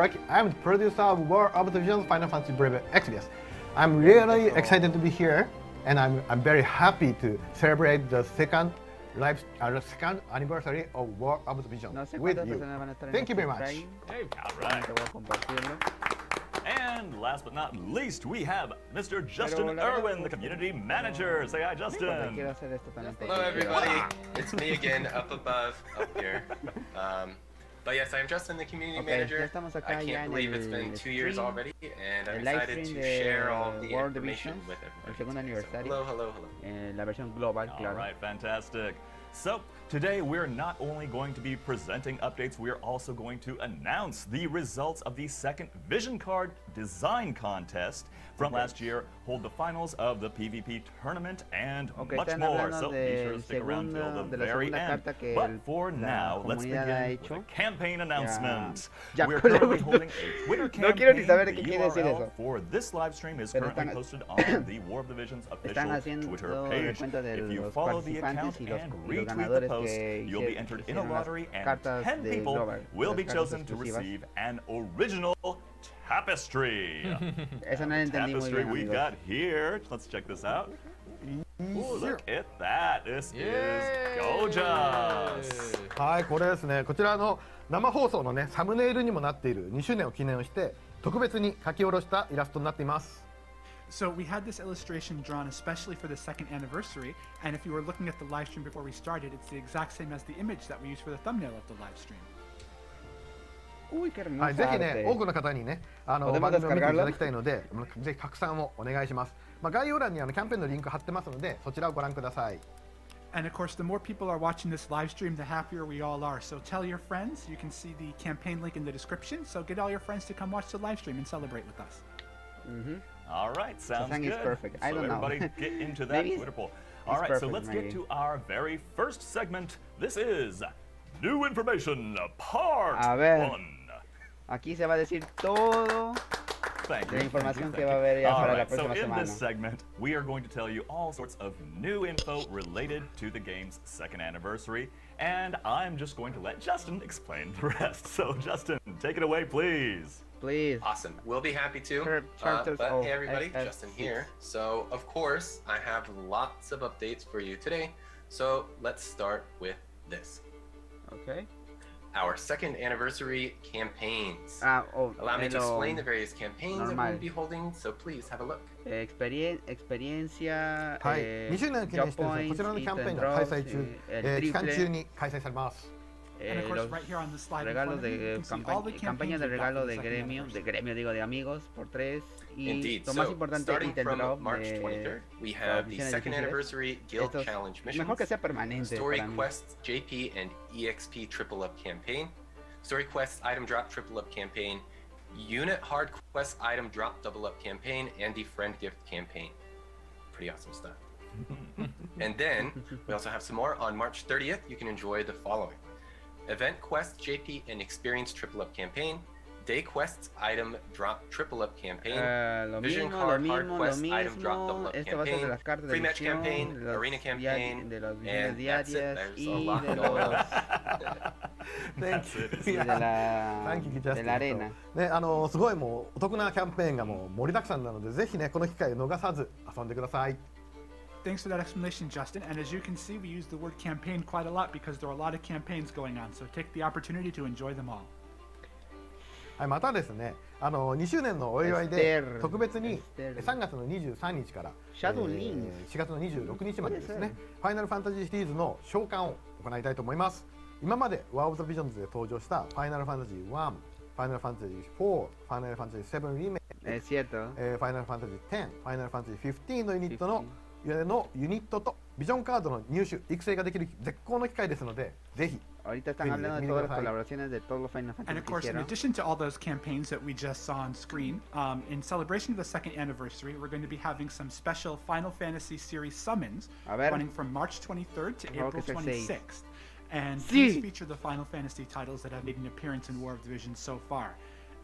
I'm the producer of War of the Visions Final Fantasy Brave Exvius. I'm really excited to be here, and I'm very happy to celebrate the second anniversary of War of the Visions with you. Thank you very much. All right. And last but not least, we have Mr. Justin Irwin, the community manager. Say hi, Justin. Hello, everybody. It's me again, up above, up here. But yes, I'm Justin, the community manager. I can't believe it's been 2 years already, and I'm excited to share all the information with everybody. So, hello. La versión global, claro. All right, fantastic. So today we're not only going to be presenting updates, we're also going to announce the results of the second Vision Card Design Contest from last year, hold the finals of the PvP tournament, and much more. So be sure to stick around till the very end. But for now, let's begin with a campaign announcement. We're currently holding a Twitter campaign. The URL for this live stream is currently posted on the War of the Visions official Twitter page. If you follow the account and retweet the post, you'll be entered in a lottery, and 10 people will be chosen to receive an original tapestry. Tapestry we've got here. Let's check this out. Ooh, look at that. This is gorgeous. はい、これですね。こちらの生放送のね、サムネイルにもなっている2周年を記念をして特別に書き下ろしたイラストになっています。So we had this illustration drawn especially for the second anniversary, and if you were looking at the live stream before we started, it's the exact same as the image that we used for the thumbnail of the live stream. はい、ぜひね、多くの方にね、番組を見ていただきたいので、ぜひ拡散をお願いします。概要欄にキャンペーンのリンク貼ってますので、そちらをご覧ください。And of course, the more people are watching this live stream, the happier we all are. So tell your friends. You can see the campaign link in the description. So get all your friends to come watch the live stream and celebrate with us. All right, sounds good. Perfect. I don't everybody know. Get into that Twitter poll. All right, so let's get to our very first segment. This is New Information Part 1. Aquí se va a decir todo de la información que va a haber ya para la próxima semana. In this segment, we are going to tell you all sorts of new info related to the game's second anniversary, and I'm just going to let Justin explain the rest. So, Justin, take it away, please. Please. Awesome. We'll be happy to. But hey, everybody, Justin here. So, of course, I have lots of updates for you today. So, let's start with this. Okay. Our second anniversary campaigns. Allow me to explain the various campaigns that we'll be holding, so please have a look. Experiencia, はい、2周年を記念してこちらのキャンペーンが開催中、期間中に開催されます。Regalos de campaña de regalo de gremio digo de amigos por 3 y lo más importante starting from March 23rd, we have the second anniversary guild challenge missions, mejor que sea permanente story quests JP and EXP triple up campaign, story quests item drop triple up campaign, unit hard quest item drop double up campaign, and the friend gift campaign. Pretty awesome stuff. And then we also have some more. On March 30th, you can enjoy the following: Event Quest JP and Experience Triple Up Campaign, Day Quests Item Drop Triple Up Campaign, Vision Card Hard Quest Item Drop Double Up Campaign, Free Match Campaign, Arena Campaign, and that's it. There's a lot going on. Thank you. Thank you, Justin. ね、すごいもうお得なキャンペーンがもう盛りだくさんなので、ぜひねこの機会を逃さず遊んでください。Thanks for that explanation, Justin. And as you can see, we use the word campaign quite a lot because there are a lot of campaigns going on. So take the opportunity to enjoy them all. はい、またですね、2周年のお祝いで特別に3月の23日から4月の26日までですね、ファイナルファンタジーシリーズの召喚を行いたいと思います。今まで War of the Visions で登場したファイナルファンタジー1、ファイナルファンタジー4、ファイナルファンタジー7リメイク、ファイナルファンタジー10、ファイナルファンタジー15のユニットのユニットとビジョンカードの入手育成ができる絶好の機会ですので、ぜひ。Ahorita están hablando de todas las colaboraciones de todos los Final Fantasy. And of course, in addition to all those campaigns that we just saw on screen, in celebration of the second anniversary, we're going to be having some special Final Fantasy series summons running from March 23rd to April 26th. And these feature the Final Fantasy titles that have made an appearance in War of the Visions so far.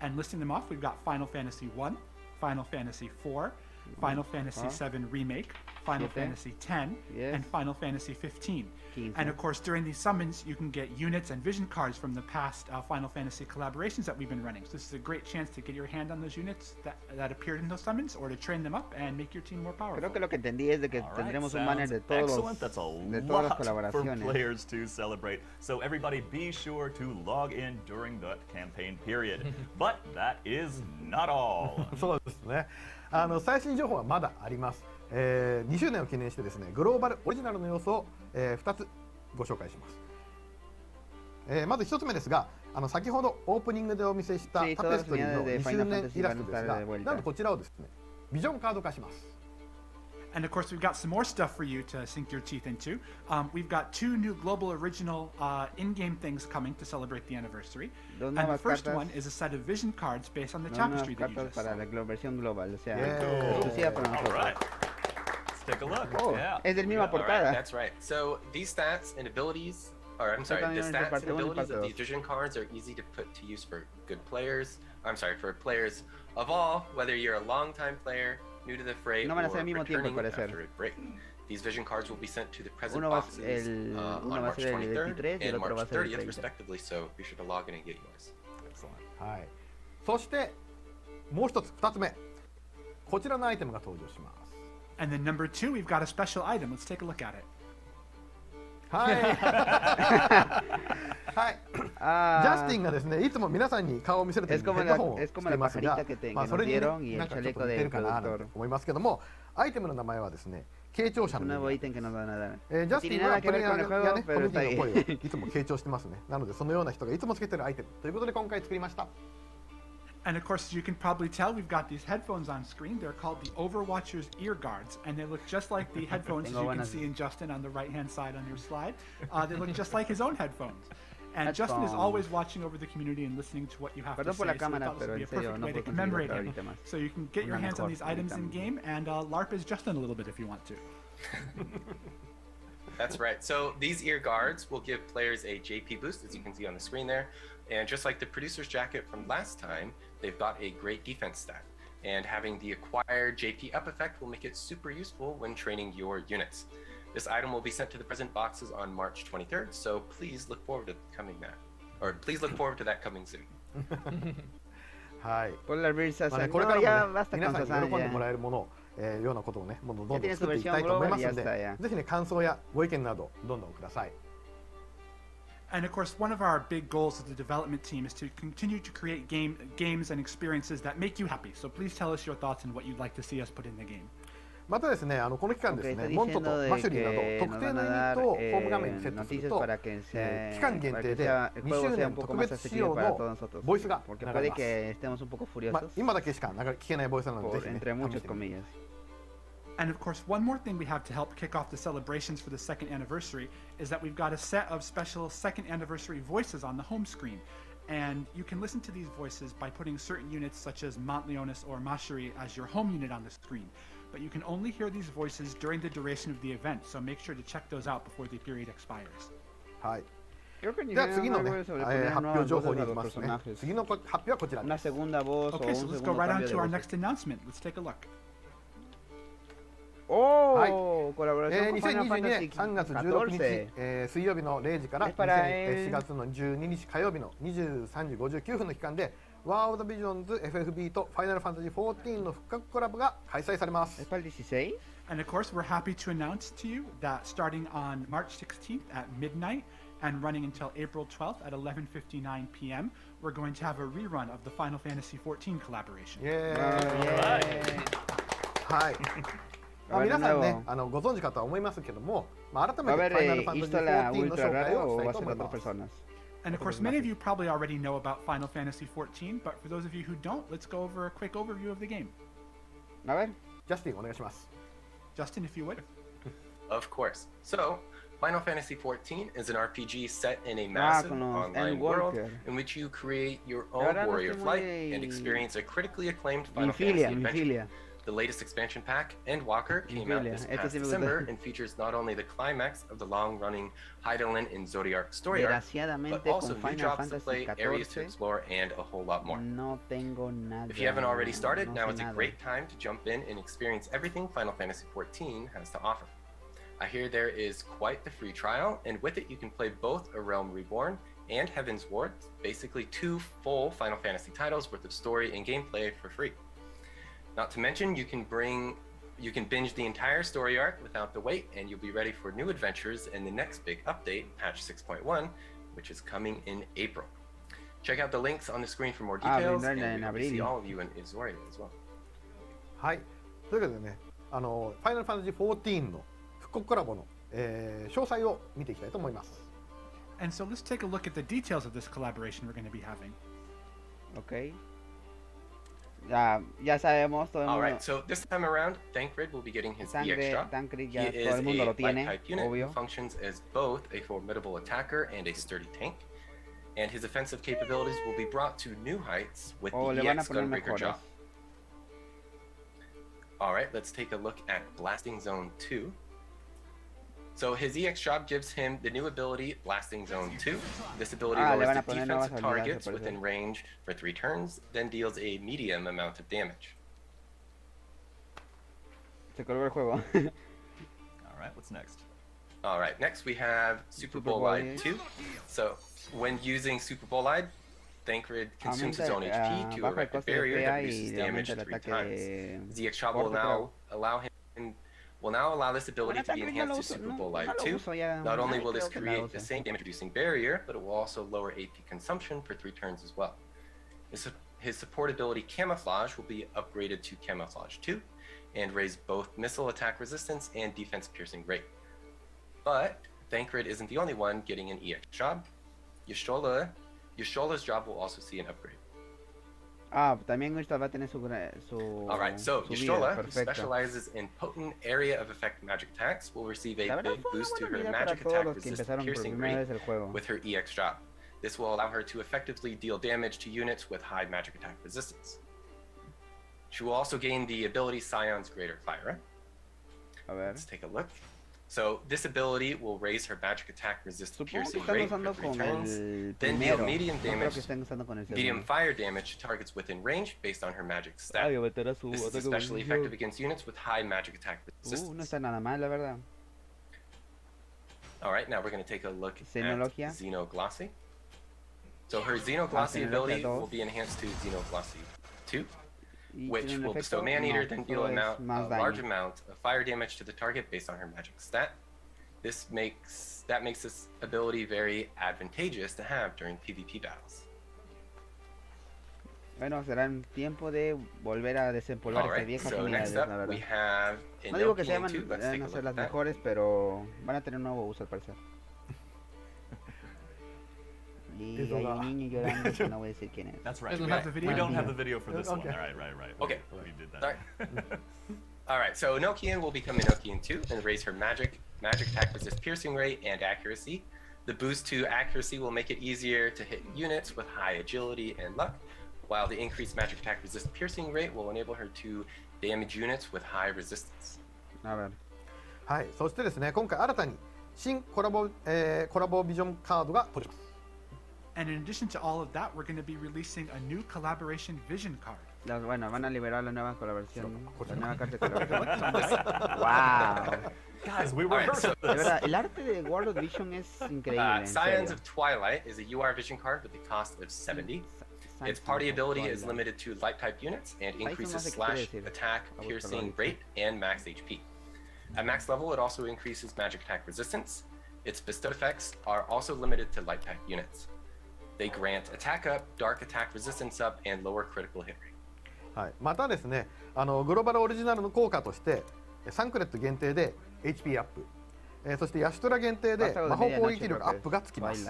And listing them off, we've got Final Fantasy 1, Final Fantasy 4, Final Fantasy 7 Remake, Final Fantasy X, and Final Fantasy 15. And of course, during these summons, you can get units and vision cards from the past Final Fantasy collaborations that we've been running. So this is a great chance to get your hand on those units that appeared in those summons, or to train them up and make your team more powerful. Creo que lo que entendí es de que tendremos un banner de todas las colaboraciones. For players to celebrate. So everybody be sure to log in during that campaign period. But that is not all. そうですね。最新情報はまだあります。2周年を記念してですね、グローバルオリジナルの要素を、2つご紹介します。まず1つ目ですが、先ほどオープニングでお見せしたタペストリーの2周年イラストですが、なんとこちらをですね、ビジョンカード化します。And of course, we've got some more stuff for you to sink your teeth into. We've got 2 new global original in-game things coming to celebrate the anniversary. And the first one is a set of vision cards based on the tapestry that you just saw. Para la versión global, o sea, exclusiva para nosotros. Let's take a look. Es del misma portada. Right, that's right. So these stats and abilities, or I'm sorry, the stats and abilities of these vision cards are easy to put to use for good players. For players of all, whether you're a long-time player, new to the fray, or returning after a break. These vision cards will be sent to the present boxes on March 23rd and March 30th, respectively, so be sure to log in and get yours. Excellent. はい。そしてもう一つ、2つ目、こちらのアイテムが登場します。And then number 2, we've got a special item. Let's take a look at it. はい。はい。ジャスティンがですね、いつも皆さんに顔を見せるときにヘッドホンをしてますが、それにね、なんかちょっと似てるかなと思いますけども、アイテムの名前はですね、傾聴者の名前。ジャスティンはプレイヤーやね、コミュニティの声をいつも傾聴してますね。なのでそのような人がいつもつけてるアイテムということで今回作りました。And of course, as you can probably tell, we've got these headphones on screen. They're called the Overwatchers Ear Guards, and they look just like the headphones as you can see in Justin on the right-hand side on your slide. They look just like his own headphones. And Justin is always watching over the community and listening to what you have to say, so we thought this would be a perfect way to commemorate him. So you can get your hands on these items in-game, and LARP is Justin a little bit if you want to. That's right. So these ear guards will give players a JP boost, as you can see on the screen there. And just like the producer's jacket from last time, they've got a great defense stat. And having the acquired JP up effect will make it super useful when training your units. This item will be sent to the present boxes on March 23rd, so please look forward to please look forward to that coming soon. はい。これからもね、皆さんに喜んでもらえるものようなことをね、どんどん作っていきたいと思いますので、ぜひね、感想やご意見などどんどんください。And of course, one of our big goals of the development team is to continue to create games and experiences that make you happy. So please tell us your thoughts and what you'd like to see us put in the game. またですね、この期間ですね、モントとマシュリーなど特定のユニットをホーム画面にセットすると、期間限定で2周年特別仕様のボイスが流れます。今だけしか聞けないボイスなので、ぜひね、試してみて。And of course, one more thing we have to help kick off the celebrations for the second anniversary is that we've got a set of special second anniversary voices on the home screen. And you can listen to these voices by putting certain units such as Montleonis or Mashiri as your home unit on the screen. But you can only hear these voices during the duration of the event, so make sure to check those out before the period expires. はい。では次のね、発表情報に行きますね。次の発表はこちらです。Okay, so let's go right on to our next announcement. Let's take a look. はい、2022年3月16日、水曜日の0時から4月の12日火曜日の23時59分の期間でワールドビジョンズ FFB とファイナルファンタジー14の復刻コラボが開催されます。And of course, we're happy to announce to you that starting on March 16th at midnight and running until April 12th at 11:59 p.m., we're going to have a rerun of the Final Fantasy 14 collaboration. はい。皆さんね、ご存知かとは思いますけども、改めてファイナルファンタジー14の紹介をしたいと思います。And of course, many of you probably already know about Final Fantasy 14, but for those of you who don't, let's go over a quick overview of the game. ジャスティンお願いします。Justin, if you would. Of course. So, Final Fantasy 14 is an RPG set in a massive online world in which you create your own warrior flight and experience a critically acclaimed Final Fantasy adventure. The latest expansion pack, Endwalker, came out this past December and features not only the climax of the long-running Hydaelyn and Zodiac story arc, but also new drops to play, areas to explore, and a whole lot more. If you haven't already started, now is a great time to jump in and experience everything Final Fantasy XIV has to offer. I hear there is quite the free trial, and with it you can play both A Realm Reborn and Heaven's Ward, basically 2 full Final Fantasy titles worth of story and gameplay for free. Not to mention, you can binge the entire story arc without the wait, and you'll be ready for new adventures in the next big update, patch 6.1, which is coming in April. Check out the links on the screen for more details, and we hope to see all of you in Ivsario as well. はい。というわけでね、ファイナルファンタジー14の復刻コラボの、詳細を見ていきたいと思います。And so let's take a look at the details of this collaboration we're going to be having. Okay. Ya sabemos todo el mundo. Alright, so this time around, Thancred will be getting his EX drop. He is a light-type unit who functions as both a formidable attacker and a sturdy tank. And his offensive capabilities will be brought to new heights with the EX Gunbreaker drop. Alright, let's take a look at Blasting Zone 2. So his EX drop gives him the new ability, Blasting Zone 2. This ability lowers the defense of targets within range for 3 turns, then deals a medium amount of damage. Se colgó el juego. Alright, what's next? Alright, next we have Super Bolide 2. So, when using Super Bolide, Thancred consumes his own HP to erect a barrier that reduces damage 3 times. His EX drop will now allow this ability to be enhanced to Super Bolide 2. Not only will this create the same damage-reducing barrier, but it will also lower AP consumption for 3 turns as well. His support ability Camouflage will be upgraded to Camouflage 2, and raise both missile attack resistance and defense piercing rate. But Thancred isn't the only one getting an EX job. Yashtola's job will also see an upgrade. También Gustav va a tener su Alright, so Y'shtola, who specializes in potent area of effect magic attacks, will receive a big boost to her magic attack resist piercing rate with her EX drop. This will allow her to effectively deal damage to units with high magic attack resistance. She will also gain the ability Scion's Greater Fire. Let's take a look. So this ability will raise her magic attack resist piercing rate for 3 turns, then deal medium fire damage to targets within range based on her magic stat. This is especially effective against units with high magic attack resistance. Alright, now we're going to take a look at Xenoglossy. So her Xenoglossy ability will be enhanced to Xenoglossy 2. Which will bestow Man-Eater, then deal a large amount of fire damage to the target based on her magic stat. That makes this ability very advantageous to have during PvP battles. Bueno, será tiempo de volver a desempolvar estas viejas unidades, la verdad. We have no digo que van a ser las mejores, pero van a tener un nuevo uso al parecer. That's right. We don't have the video for this one. Right. Okay. We did that. Alright, so Enochian will become Enochian 2 and raise her magic attack resist piercing rate and accuracy. The boost to accuracy will make it easier to hit units with high agility and luck, while the increased magic attack resist piercing rate will enable her to damage units with high resistance. はい、そしてですね、今回新たに新コラボビジョンカードが登場します。And in addition to all of that, we're going to be releasing a new collaboration vision card. Bueno, van a liberar la nueva colaboración, la nueva carta de colaboración. Wow. Guys, we were de verdad, el arte de World of Vision es increíble. Scions of Twilight is a UR vision card with a cost of 70. Its party ability is limited to light type units and increases slash attack, piercing rate, and max HP. At max level, it also increases magic attack resistance. Its bestowed effects are also limited to light type units. They grant attack up, dark attack resistance up, and lower critical hit rate. はい、またですね、グローバルオリジナルの効果としてサンクレット限定で HP アップ、そしてヤシュトラ限定で魔法攻撃力アップがつきます。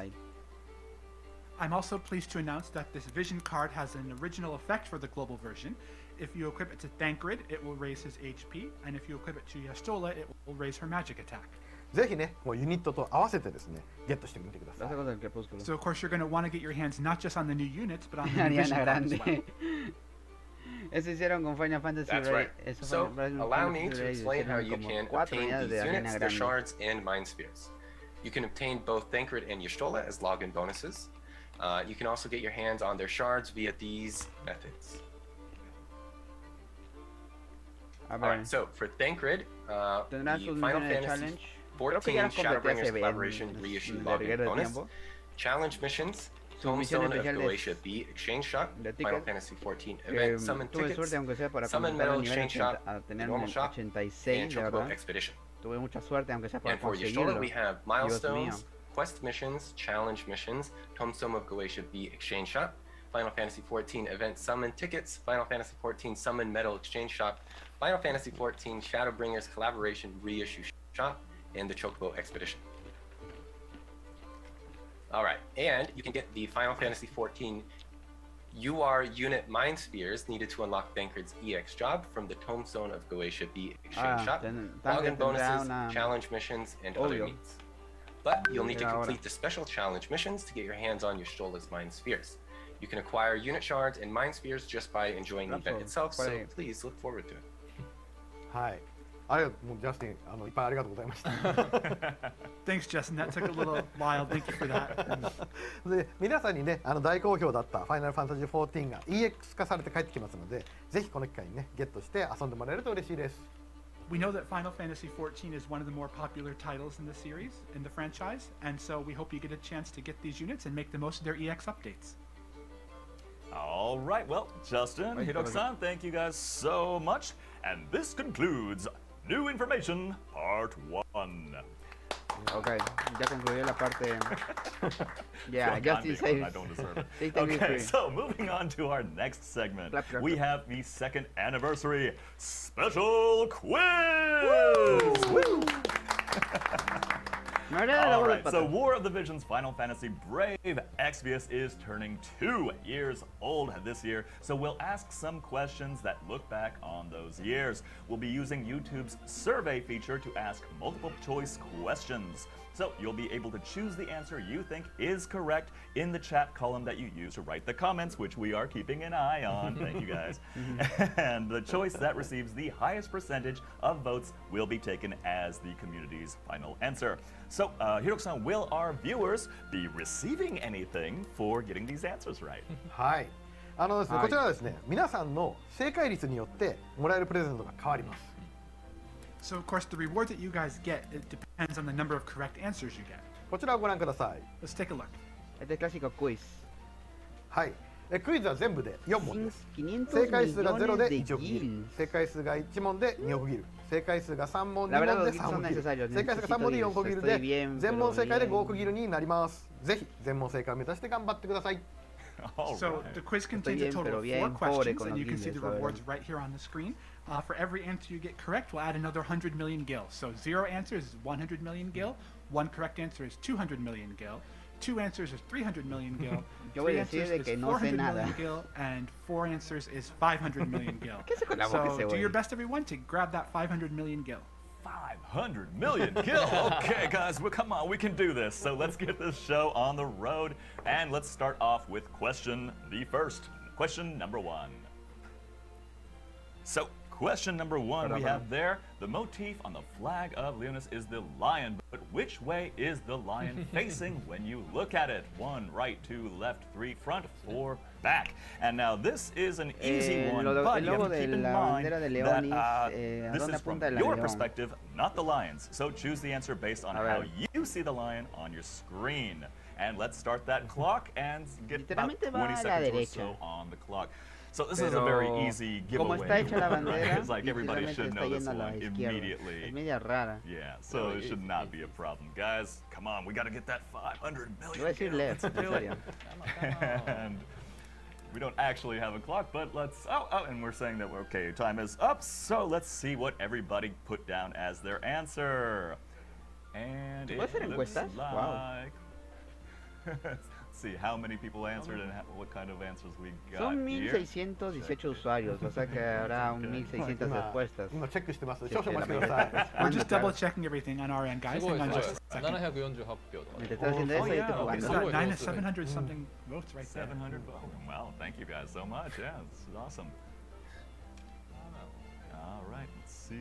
I'm also pleased to announce that this vision card has an original effect for the global version. If you equip it to Thancred, it will raise his HP, and if you equip it to Y'shtola, it will raise her magic attack. ぜひね、もうユニットと合わせてですね、ゲットしてみてください。So of course you're going to want to get your hands not just on the new units, but on the new vision card as well. Eso hicieron con Final Fantasy. That's right. So, allow me to explain how you can obtain these units, their shards, and mind spheres. You can obtain both Thancred and Y'shtola as login bonuses. You can also get your hands on their shards via these methods. Alright, so for Thancred, the Final Fantasy 14 Shadowbringers Collaboration reissue login bonus, challenge missions, Tombstone of Galatia B Exchange Shop, Final Fantasy 14 event summon tickets, summon metal exchange shop, normal shop, and Chocobo Expedition. Tuve mucha suerte, aunque sea And for Y'shtola, we have milestones, quest missions, challenge missions, Tombstone of Galatia B Exchange Shop, Final Fantasy 14 event summon tickets, Final Fantasy 14 summon metal exchange shop, Final Fantasy 14 Shadowbringers Collaboration reissue shop, and the Chocobo Expedition. Alright, and you can get the Final Fantasy 14 UR unit mind spheres needed to unlock Thancred's EX job from the Tombstone of Galatia B exchange shop, login bonuses, challenge missions, and other means. But you'll need to complete the special challenge missions to get your hands on Y'shtola's mind spheres. You can acquire unit shards and mind spheres just by enjoying the event itself, so please look forward to it. はい。ありがとう、ジャスティン、いっぱいありがとうございました。Thanks, Justin. That took a little while. Thank you for that. で、皆さんにね、大好評だったファイナルファンタジー14が EX 化されて帰ってきますので、ぜひこの機会にね、ゲットして遊んでもらえると嬉しいです。We know that Final Fantasy 14 is one of the more popular titles in the series, in the franchise, and so we hope you get a chance to get these units and make the most of their EX updates. All right, well, Justin, Hiroki-san, thank you guys so much. And this concludes New Information Part 1. Okay, ya concluyó la parte. Yeah, Justin says. I don't deserve it. Okay, so moving on to our next segment, we have the second anniversary special quiz. Woo! All right, so War of the Visions Final Fantasy Brave Exvius is turning 2 years old this year, so we'll ask some questions that look back on those years. We'll be using YouTube's survey feature to ask multiple choice questions. So you'll be able to choose the answer you think is correct in the chat column that you use to write the comments, which we are keeping an eye on. Thank you guys. And the choice that receives the highest percentage of votes will be taken as the community's final answer. So, Hiroki-san, will our viewers be receiving anything for getting these answers right? はい。ですね、こちらはですね、皆さんの正解率によってもらえるプレゼントが変わります。So, of course, the reward that you guys get, it depends on the number of correct answers you get. こちらをご覧ください。Let's take a look. Este clásico quiz. はい。クイズは全部で4問です。正解数が0で1億ギル。正解数が1問で2億ギル。正解数が3問2問で3億ギル。正解数が3問で4億ギルで全問正解で5億ギルになります。ぜひ全問正解を目指して頑張ってください。So the quiz contains a total of 4 questions, and you can see the rewards right here on the screen. For every answer you get correct, we'll add another 100 million gil. So 0 answers is 100 million gil, 1 correct answer is 200 million gil, 2 answers is 300 million gil, 3 answers is 400 million gil, and 4 answers is 500 million gil. So do your best, everyone, to grab that 500 million gil. 500 million gil. Okay, guys, well, come on, we can do this. So let's get this show on the road, and let's start off with question number 1. So, question number 1 we have there. The motif on the flag of Leonis is the lion, but which way is the lion facing when you look at it? 1, right, 2, left, 3, front, 4, back. And now this is an easy one, but you have to keep in mind that this is from your perspective, not the lion's. So choose the answer based on how you see the lion on your screen. And let's start that clock and get about 20 seconds or so on the clock. So this is a very easy giveaway, right? It's like everybody should know this one immediately. Yeah, so it should not be a problem. Guys, come on, we got to get that 500 million. Let's do it. And we don't actually have a clock, but let's, and we're saying that, okay, time is up, so let's see what everybody put down as their answer. And it looks like... Let's see how many people answered and what kind of answers we got. Son 1618 usuarios, o sea que habrá 1600 respuestas. We're just double checking everything on our end, guys. Hang on just a second. 700 something votes right there. 700 votes. Wow, thank you guys so much. Yeah, this is awesome.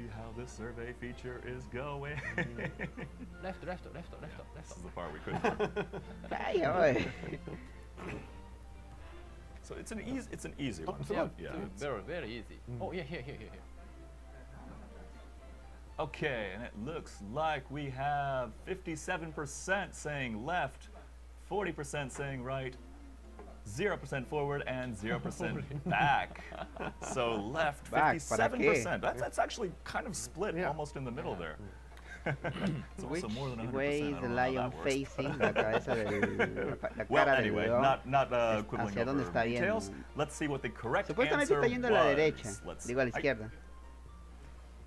how this survey feature is going. Left. This is the part we couldn't do. So it's an easy one. Yeah, very easy. Oh, yeah, here. Okay, and it looks like we have 57% saying left, 40% saying right, 0% forward, and 0% back. So left, 57%. That's actually kind of split almost in the middle there. It's also more than 100%. Way is the lion facing la cabeza la Well, cara anyway, del león? not quibbling ¿Hacia dónde over está details. yendo? Let's see what the correct Supuestamente answer está yendo a la was. derecha, digo a la izquierda.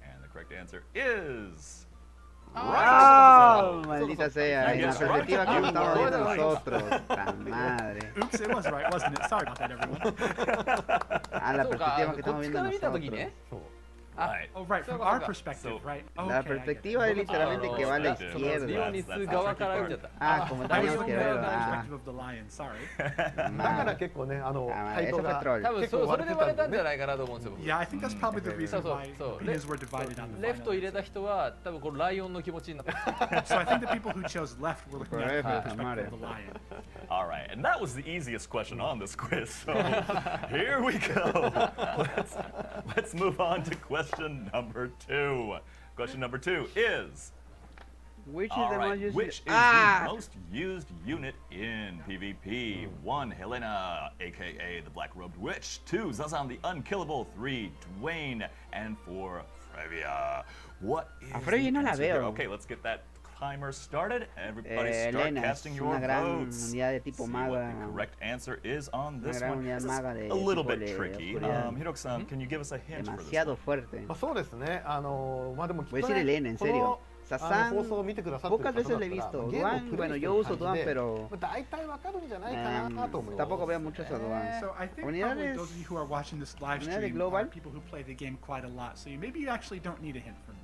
And the correct answer is ¡Oh! Maldita sea, I en la guess right. perspectiva que You estamos were viendo right. nosotros, tan madre. Oops, it was right, wasn't it? Sorry about that, everyone. Ah, la そうか perspectiva que こ estamos っち viendo から見た時に nosotros. ね Right. Oh, right, from our perspective, So- right? La Okay, I get it. perspectiva es literalmente que va a la リオ izquierda. ニス側から見ちゃった Ah, como I está was bien looking at izquierda. the Ah, perspective of the lion, sorry. だから madre. 結構ねAh, 回答 eso fue が troll. 多分それで割れたんじゃい。ないかなと思うんですよ僕 Yeah, I think that's probably the reason そう why そう opinions were divided on the レフト入れ final. た人は多分このライオンの気持ちになった So I think the people who chose left were looking at it from the perspective of the lion. All right, and that was the easiest question on this quiz. So here we go. Let's move on to question number 2. Question number 2 is, Which is all the right, most used? which is Ah! the most used unit in PvP? 1, Helena, aka the Black-Robed Witch. 2, Zazan the Unkillable. 3, Dwayne. And 4, Frevia. What is A Frevia the no la answer here? veo. Okay, let's get that timer started. Everybody start Helena es casting your una gran votes. unidad de tipo See maga. what the correct answer is on this gran one. unidad This is maga de a little tipo bit de tricky. oscuridad. Hiroki-san, can you give us a hint for this Demasiado one? fuerte. まあそうですね。まあでもきっ Voy a と decir ね Elena, en この serio. 放 Sasan, 送を見てくださってる pocas 方だ veces った le he ら visto. ゲームを Duan, プレ bueno, イして yo る uso 感 Duan, じで、 pero まあ大体わかるんじゃないかなと思います。 tampoco veo muchos a Duan. So I think probably Unidades- those of you who are watching this live unidades stream global. are people who play the game quite a lot. So maybe you actually don't need a hint from me.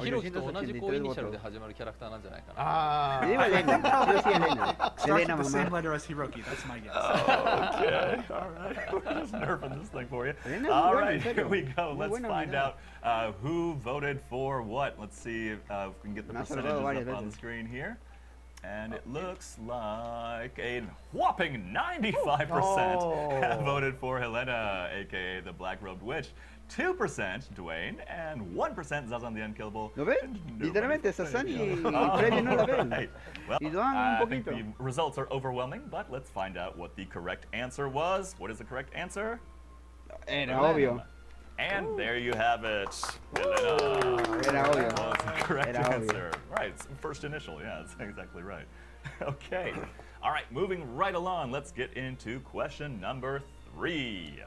ヒロキと同じこうイニシャルで始まるキャラクターなんじゃないかなあ Yo digo Elena, yo sí Elena. Starts Elena, with the same mamá. letter as Hiroki. That's my guess. Okay, all right. We're just nerfing this thing for you. Elena es muy All buena, right, en serio. here we go. Muy Let's buena find unidad. out who voted for what. Let's see if we can get the Me ha percentages salvado varias up on the veces. screen here. And it looks like a whopping 95% have voted for Helena, aka the Black-Robed Witch. 2% Dwayne, and 1% Zazan the Unkillable. ¿Lo ven? and nobody Literalmente voted. Sasan y All Freddy no la ven. right. Well, Y Duan un I think poquito. the results are overwhelming, but let's find out what the correct answer was. What is the correct answer? Era obvio. And there you have it. Helena. Era obvio. Was the correct Era obvio. answer. Right, it's first initial. Yeah, that's exactly right. Okay. All right, moving right along. Let's get into question number 3.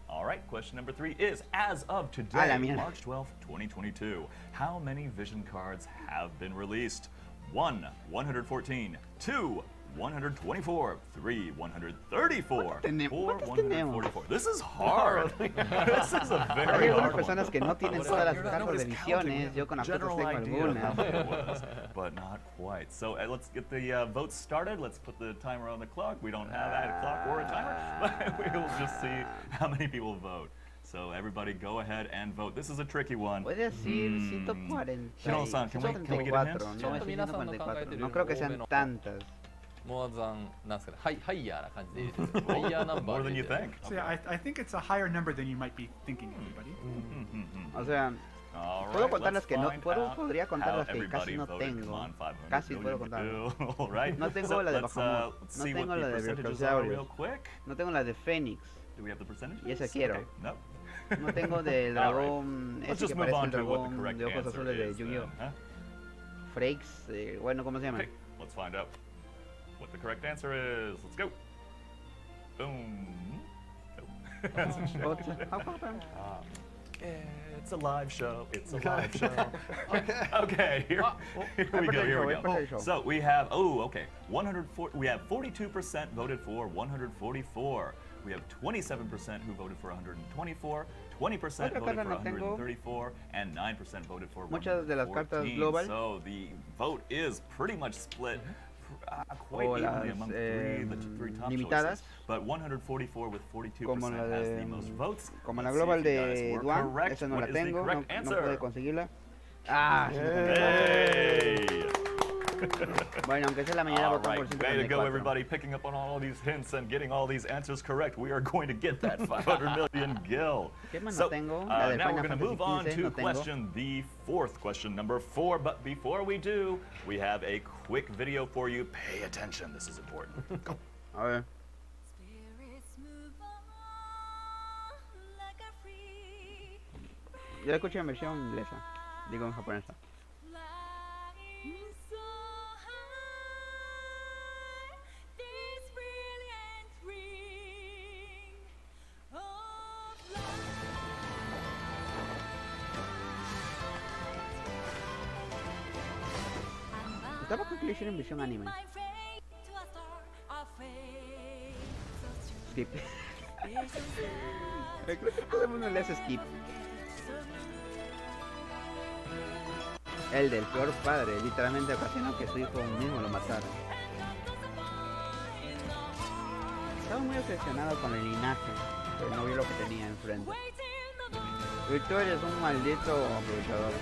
All right, question number 3 is, as of today, la mierda. March 12th, 2022, how many vision cards have been released? 1, 114. 2, 124. 3, 134. tenemos? 4, ¿Cuántas tenemos? 144. This is hard. This is a Hay very algunas hard one. personas que no tienen todas las cartas de misiones. Yo con las cartas General tengo idea of algunas. how many it was, but not quite. So let's get the votes started. Let's put the timer on the clock. We don't have a clock or a timer, but we will just see how many people vote. So everybody go ahead and vote. This is a tricky one. Puede decir 140. Hiro-san, can we get a hint? 134, no es 144. No creo que sean tantas. モアザンなんですかねハイヤーな感じで入れてるハイヤーナンバ More ー than で you 入れてる think. So yeah, I think it's a higher number than you might be thinking, everybody. O sea, All puedo right, contar las let's que no find puedo, out podría contar how las que casi everybody no voted. tengo. Come on, 500 Casi puedo million contar. to do. All right. No tengo So la de let's, Bahamut. let's No see tengo what la the de percentages are real Veremos. quick. No tengo la de Fénix. Do we have the percentages? Y esa quiero. Okay, no. No tengo del All right. dragón. Let's Ese just que move parece on el to what the dragón correct de ojos answer azules de is Yu-Gi-Oh! then, huh? Frakes, bueno, ¿cómo se llama? Okay, let's find out what the correct answer is. Let's go. Boom. Nope. That's a shame. How come? It's a live show. It's a live show. Okay, here we go. Here we go. So we have 104. We have 42% voted for 144. We have 27% who voted for 124. 20% voted for 134, and 9% voted for 114. Muchas de las cartas global. So the vote is pretty much split quite O evenly las, among the three top limitadas. choices, but 144 with 42% Como la has the de, most votes. como la Let's see global if you guys de were Duan, correct. esa no What la is the tengo, correct no answer? pude conseguirla. Ah, sí, Hey! bueno, aunque sea la mayoría All votó por right, way to go, 134. everybody, picking up on all these hints and getting all these answers correct. We are going to get that 500 million gil. ¿Qué más So, no tengo? La de now we're Final going to move on Fantasy to 15 no tengo. the fourth question, number 4. But before we do, we have a quick video for you. Pay attention. This is important. Go. A ver. Yo la escuché en versión inglesa, digo en japonesa. Estaba con que lo hicieron en versión anime. Skip. Creo que todo el mundo le hace skip. El del peor padre, literalmente ocasionó que su hijo mismo lo matara. Estaba muy obsesionado con el linaje, pero no vio lo que tenía enfrente. Victor es un maldito aprovechador.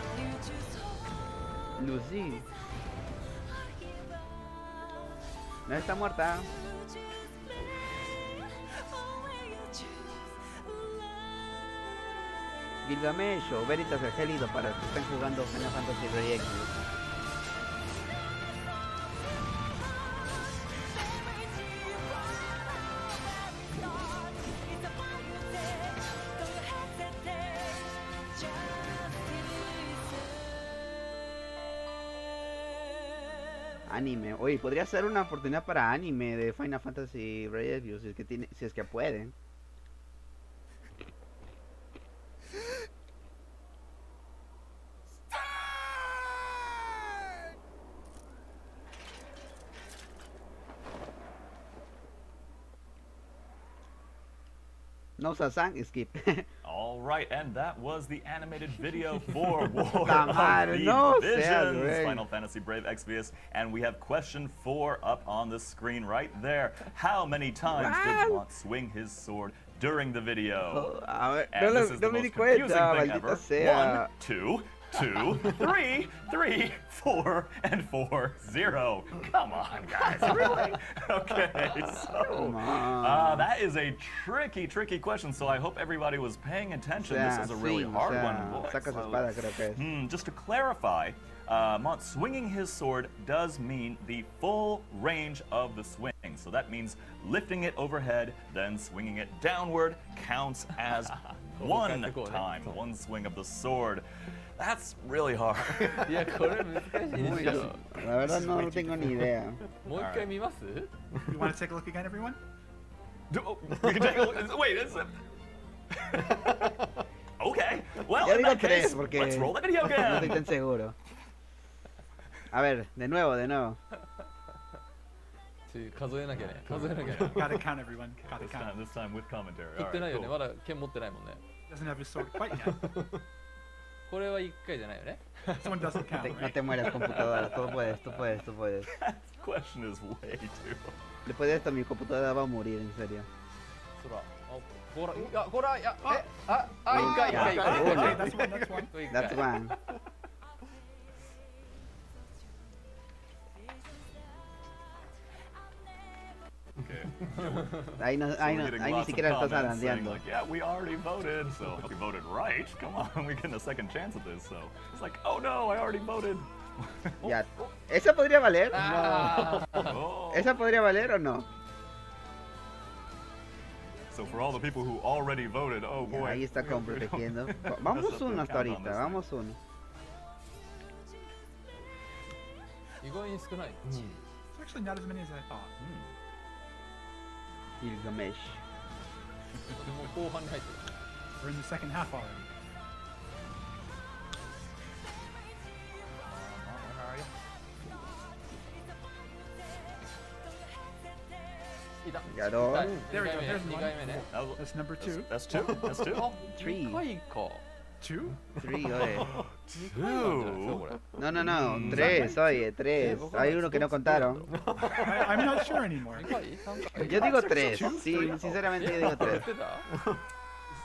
Lucy. No está muerta. Gilgamesh o Veritas el Gélido para los que estén jugando Final Fantasy Directo. Anime. Oye, podría ser una oportunidad para anime de Final Fantasy Exvius si es que pueden. No Sasan, skip. All right, and that was the animated video for War of no the seas, Visions, güey. Final Fantasy Brave Exvius, and we have question 4 up on the screen right there. How many times did Mont swing his sword during the video? A ver, And this is the no me di most confusing cuenta, thing maldita ever. sea. 1, 2, 2, 3, 3, 4, and 4, 0. Come on, guys, really? Okay, so Come on. that is a tricky question. So I hope everybody was paying attention. This is a really hard one. Boy, Saca su so- espada, creo que es. Just to clarify, Mont swinging his sword does mean the full range of the swing. So that means lifting it overhead, then swinging it downward counts as one time, one swing of the sword. That's really hard. いやこれ難しいでしょ La verdad no tengo ni idea. もう一回見ます You want to take a look again, everyone? We can take a look. Wait, okay. Well, Yo in digo that case, 3 porque let's roll the video no estoy game. tan seguro. A ver, de nuevo. 数えなきゃね数えなきゃね Gotta count, everyone. Gotta count. This time with commentary. 振 All ってない right, よね cool. まだ剣持ってないもんね Doesn't have his sword quite yet. これは1回じゃないよね This one doesn't count, No right? te mueras, computadora. Tú puedes. That question is way too. Después de esto mi computadora va a morir, en serio. 空あこらいやこらいやあ1回や 1回 Okay, that's one, that's one. 1 That's 回 one. Okay. Ahí So we're getting ni lots of siquiera estás comments saying, arandeando. like, yeah, we already voted. So if we voted right, come on, we're getting a second chance at this. So it's like, oh no, I already voted. Ya. ¿Esa podría valer? Oh. ¿Esa podría valer o no? So for all the people who already voted, oh Ya, boy. ahí está como protegiendo. That's Vamos up to uno hasta count on ahorita, this vamos uno. 意外に少ない It's actually not as many as I thought. Gilgamesh. でも後半に入ってる We're in the second half already. Where are you? いた Ya dos. 2回目ね There's 2 one. 回目ね That was- That's number 2. That's two. That's two. あ Three. 2回か 2? 3, oye. 2. No, 3, oye, 3. Hay uno que no contaron. I'm not sure anymore. Yo digo 3. Sí, sinceramente yo digo 3.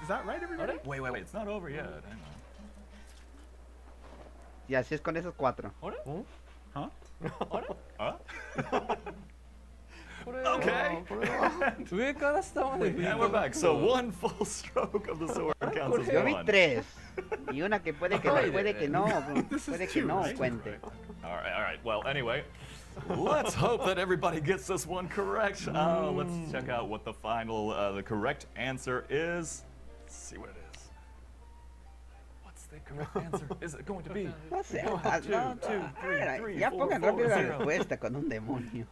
Is that right, everybody? Wait, it's not over yet. Hang on. Y así es con esos 4. Huh? Okay. And we're back. So one full stroke of the sword counts as Yo vi one. 3. Y una que puede que no cuente. All right. Well, anyway, let's hope that everybody gets this one correct. Let's check out what the correct answer is. Let's see what it is. What's the correct answer? Is it going to be? No sé. 1, 2, 3, Ya 4, pongan 4, rápido la 0. respuesta con un demonio.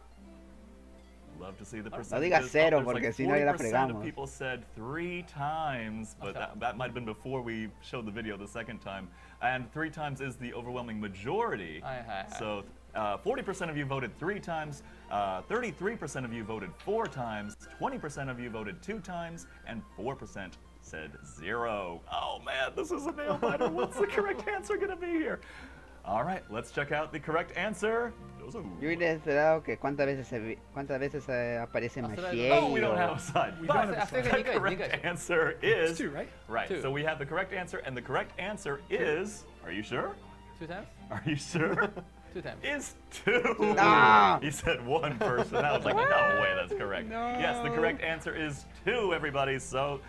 Love to see the No percentages. digas 0 There's porque like si no ya la 40% of fregamos. people said 3 times, but that might have been before we showed the video the second time. And 3 times is the overwhelming majority. So 40% of you voted 3 times, 33% of you voted 4 times, 20% of you voted 2 times, and 4% said 0. Oh man, this is a nail biter. What's the correct answer gonna be here? All right, let's check out the correct answer. Yo hubiera esperado que cuántas veces aparece Machiel. Oh, we don't have a side. We But don't have a side. the correct answer is... It's 2, right? Right, 2. so we have the correct answer, and the correct answer is... Are you sure? 2 times? Are you sure? 2 times. Is 2. No. He said 1 person. I was like, no way that's correct. No. Yes, the correct answer is 2, everybody. So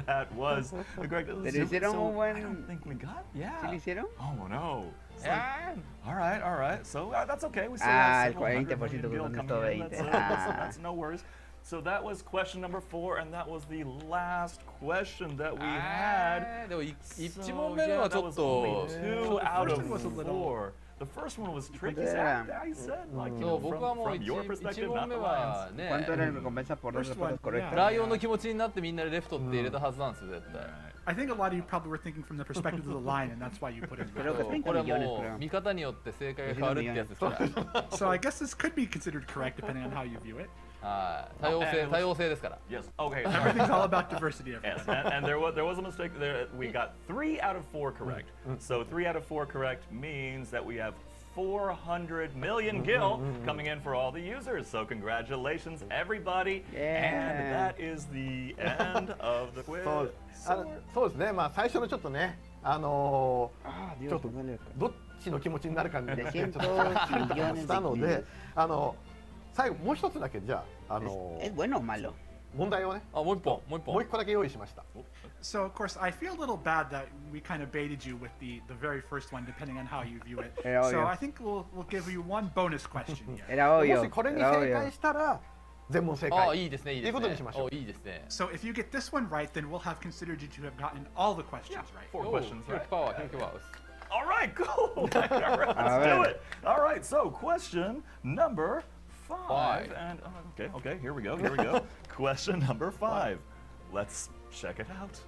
that was the correct answer. Pero hicieron un buen... I don't think we got... Yeah. ¿Sí lo hicieron? Oh, no. It's Yeah. All right. So that's okay. We still Ah, have el 40% $700 que million contestó coming in. 20. That's no worries. So that was question number 4, and that was the last question that we had. でも1 So, 問目の yeah, は that ちょっ was と only 2 out of one was a little- 4. The first one was tricky. Yeah. I said, like, you そ know, う僕はもう from your 1 perspective, 問 not 目 the は Lions. ね ¿Cuánto era la recompensa por 2 First one, respuestas correctas? yeah. ライオンの気持ちになってみんなでレフトって入れたはずなんですよ絶対 I think a lot of you probably were thinking from the perspective of the lion, and that's why you put it. Creo que 30 これは millones, も creo. う見方によって正解が変わるってやつですから So I guess this could be considered correct depending on how you view it. はい多様性ですから Yes. Okay. Everything's all about diversity. Yes, Everybody. and there was a mistake there. We got 3 out of 4 correct. So 3 out of 4 correct means that we have 400 million gil coming in for all the users. So congratulations, everybody. And Yeah. that is the end of the quiz. そうですね、まあ最初のちょっとね、Ah, ちょ Dios, っと me duele. どっちの気持ちになるかみたいなちょっと300 millones したの de で、最後もう一つだけじゃあ、¿Es bueno o malo? 問題をね、あもう一本もう一個だけ用意しました。 So of course, I feel a little bad that we kind of baited you with the very first one, depending on how you view it. Era So obvio. I think we'll give you one bonus question here. Era も obvio. しこれに Era 正 obvio. 解したら全問正あ解。いいですねいいということにしましょう。いいですね So if you get this one right, then we'll have considered you to have gotten all the questions right. 4 questions, right? パワー100パワー All right, cool. All right, let's do it. All right, so question number 5. And okay, here we go. Question number 5. Let's check it out.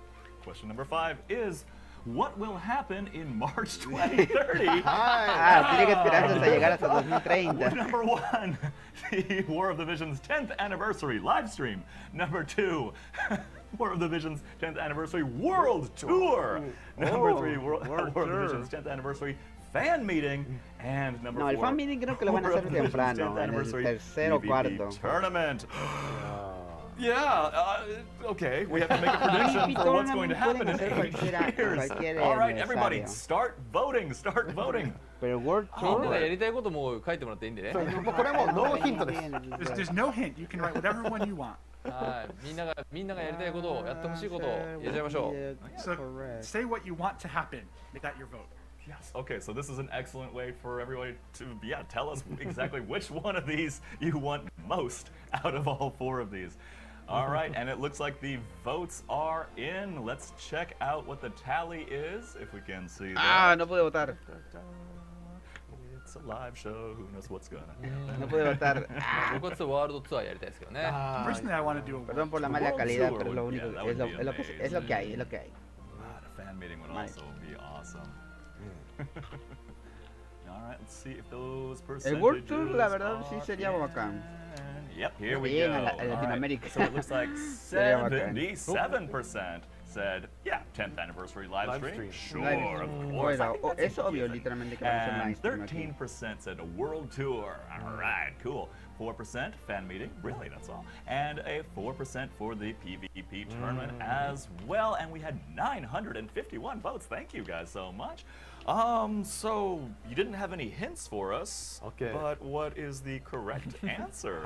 Question number 5 is, what will happen in March 2030? Ah, tiene que esperar hasta llegar hasta 2030. Number 1, the War of the Visions 10th anniversary live stream. Number 2, War of the Visions 10th anniversary world tour. Number 3, War of the Visions 10th anniversary fan meeting. And number 4, No, el fan meeting creo que lo van a hacer War of the Visions temprano, 10th en el anniversary tercero o PvP cuarto. tournament. Yeah, okay, we have to make a prediction for what's going to happen in 8 years. All right, everybody, start voting. Pero World みんな Tour. がやりたいことも書いてもらっていいんでねそうもうこれはもうノーヒントです。 There's no hint. You can write whatever one you want. はいみんながやりたいことをやってほしいことをやっちゃいましょう So say what you want to happen. Make that your vote. Yes. Okay, so this is an excellent way for everybody to tell us exactly which one of these you want most out of all 4 of these. All right, and it looks like the votes are in. Let's check out what the tally is, if we can see that. Ah, no pude votar. It's a live show. Who knows what's gonna happen? No pude votar. 僕はワールドツアーやりたいですけどね Personally, I want to do a Perdón por la mala World calidad, Tour pero lo would- único yeah, that es would be es lo que hay, es lo que hay. The fan meeting would Nice. also be awesome. All right, let's see if those El World percentages Tour, la verdad, sí are sería in. bacán. Yep, here we Bien, go. a All right, Latinoamérica. so it looks like Sería bacán. 77%. said, yeah, 10th anniversary live stream. Sure, of course. Bueno, es obvio literalmente que va a ser And live stream aquí. 13% said a world tour. All right, cool. 4% fan meeting. Really, that's all. And a 4% for the PvP tournament as well. And we had 951 votes. Thank you guys so much. So you didn't have any hints for us. Okay. But what is the correct answer?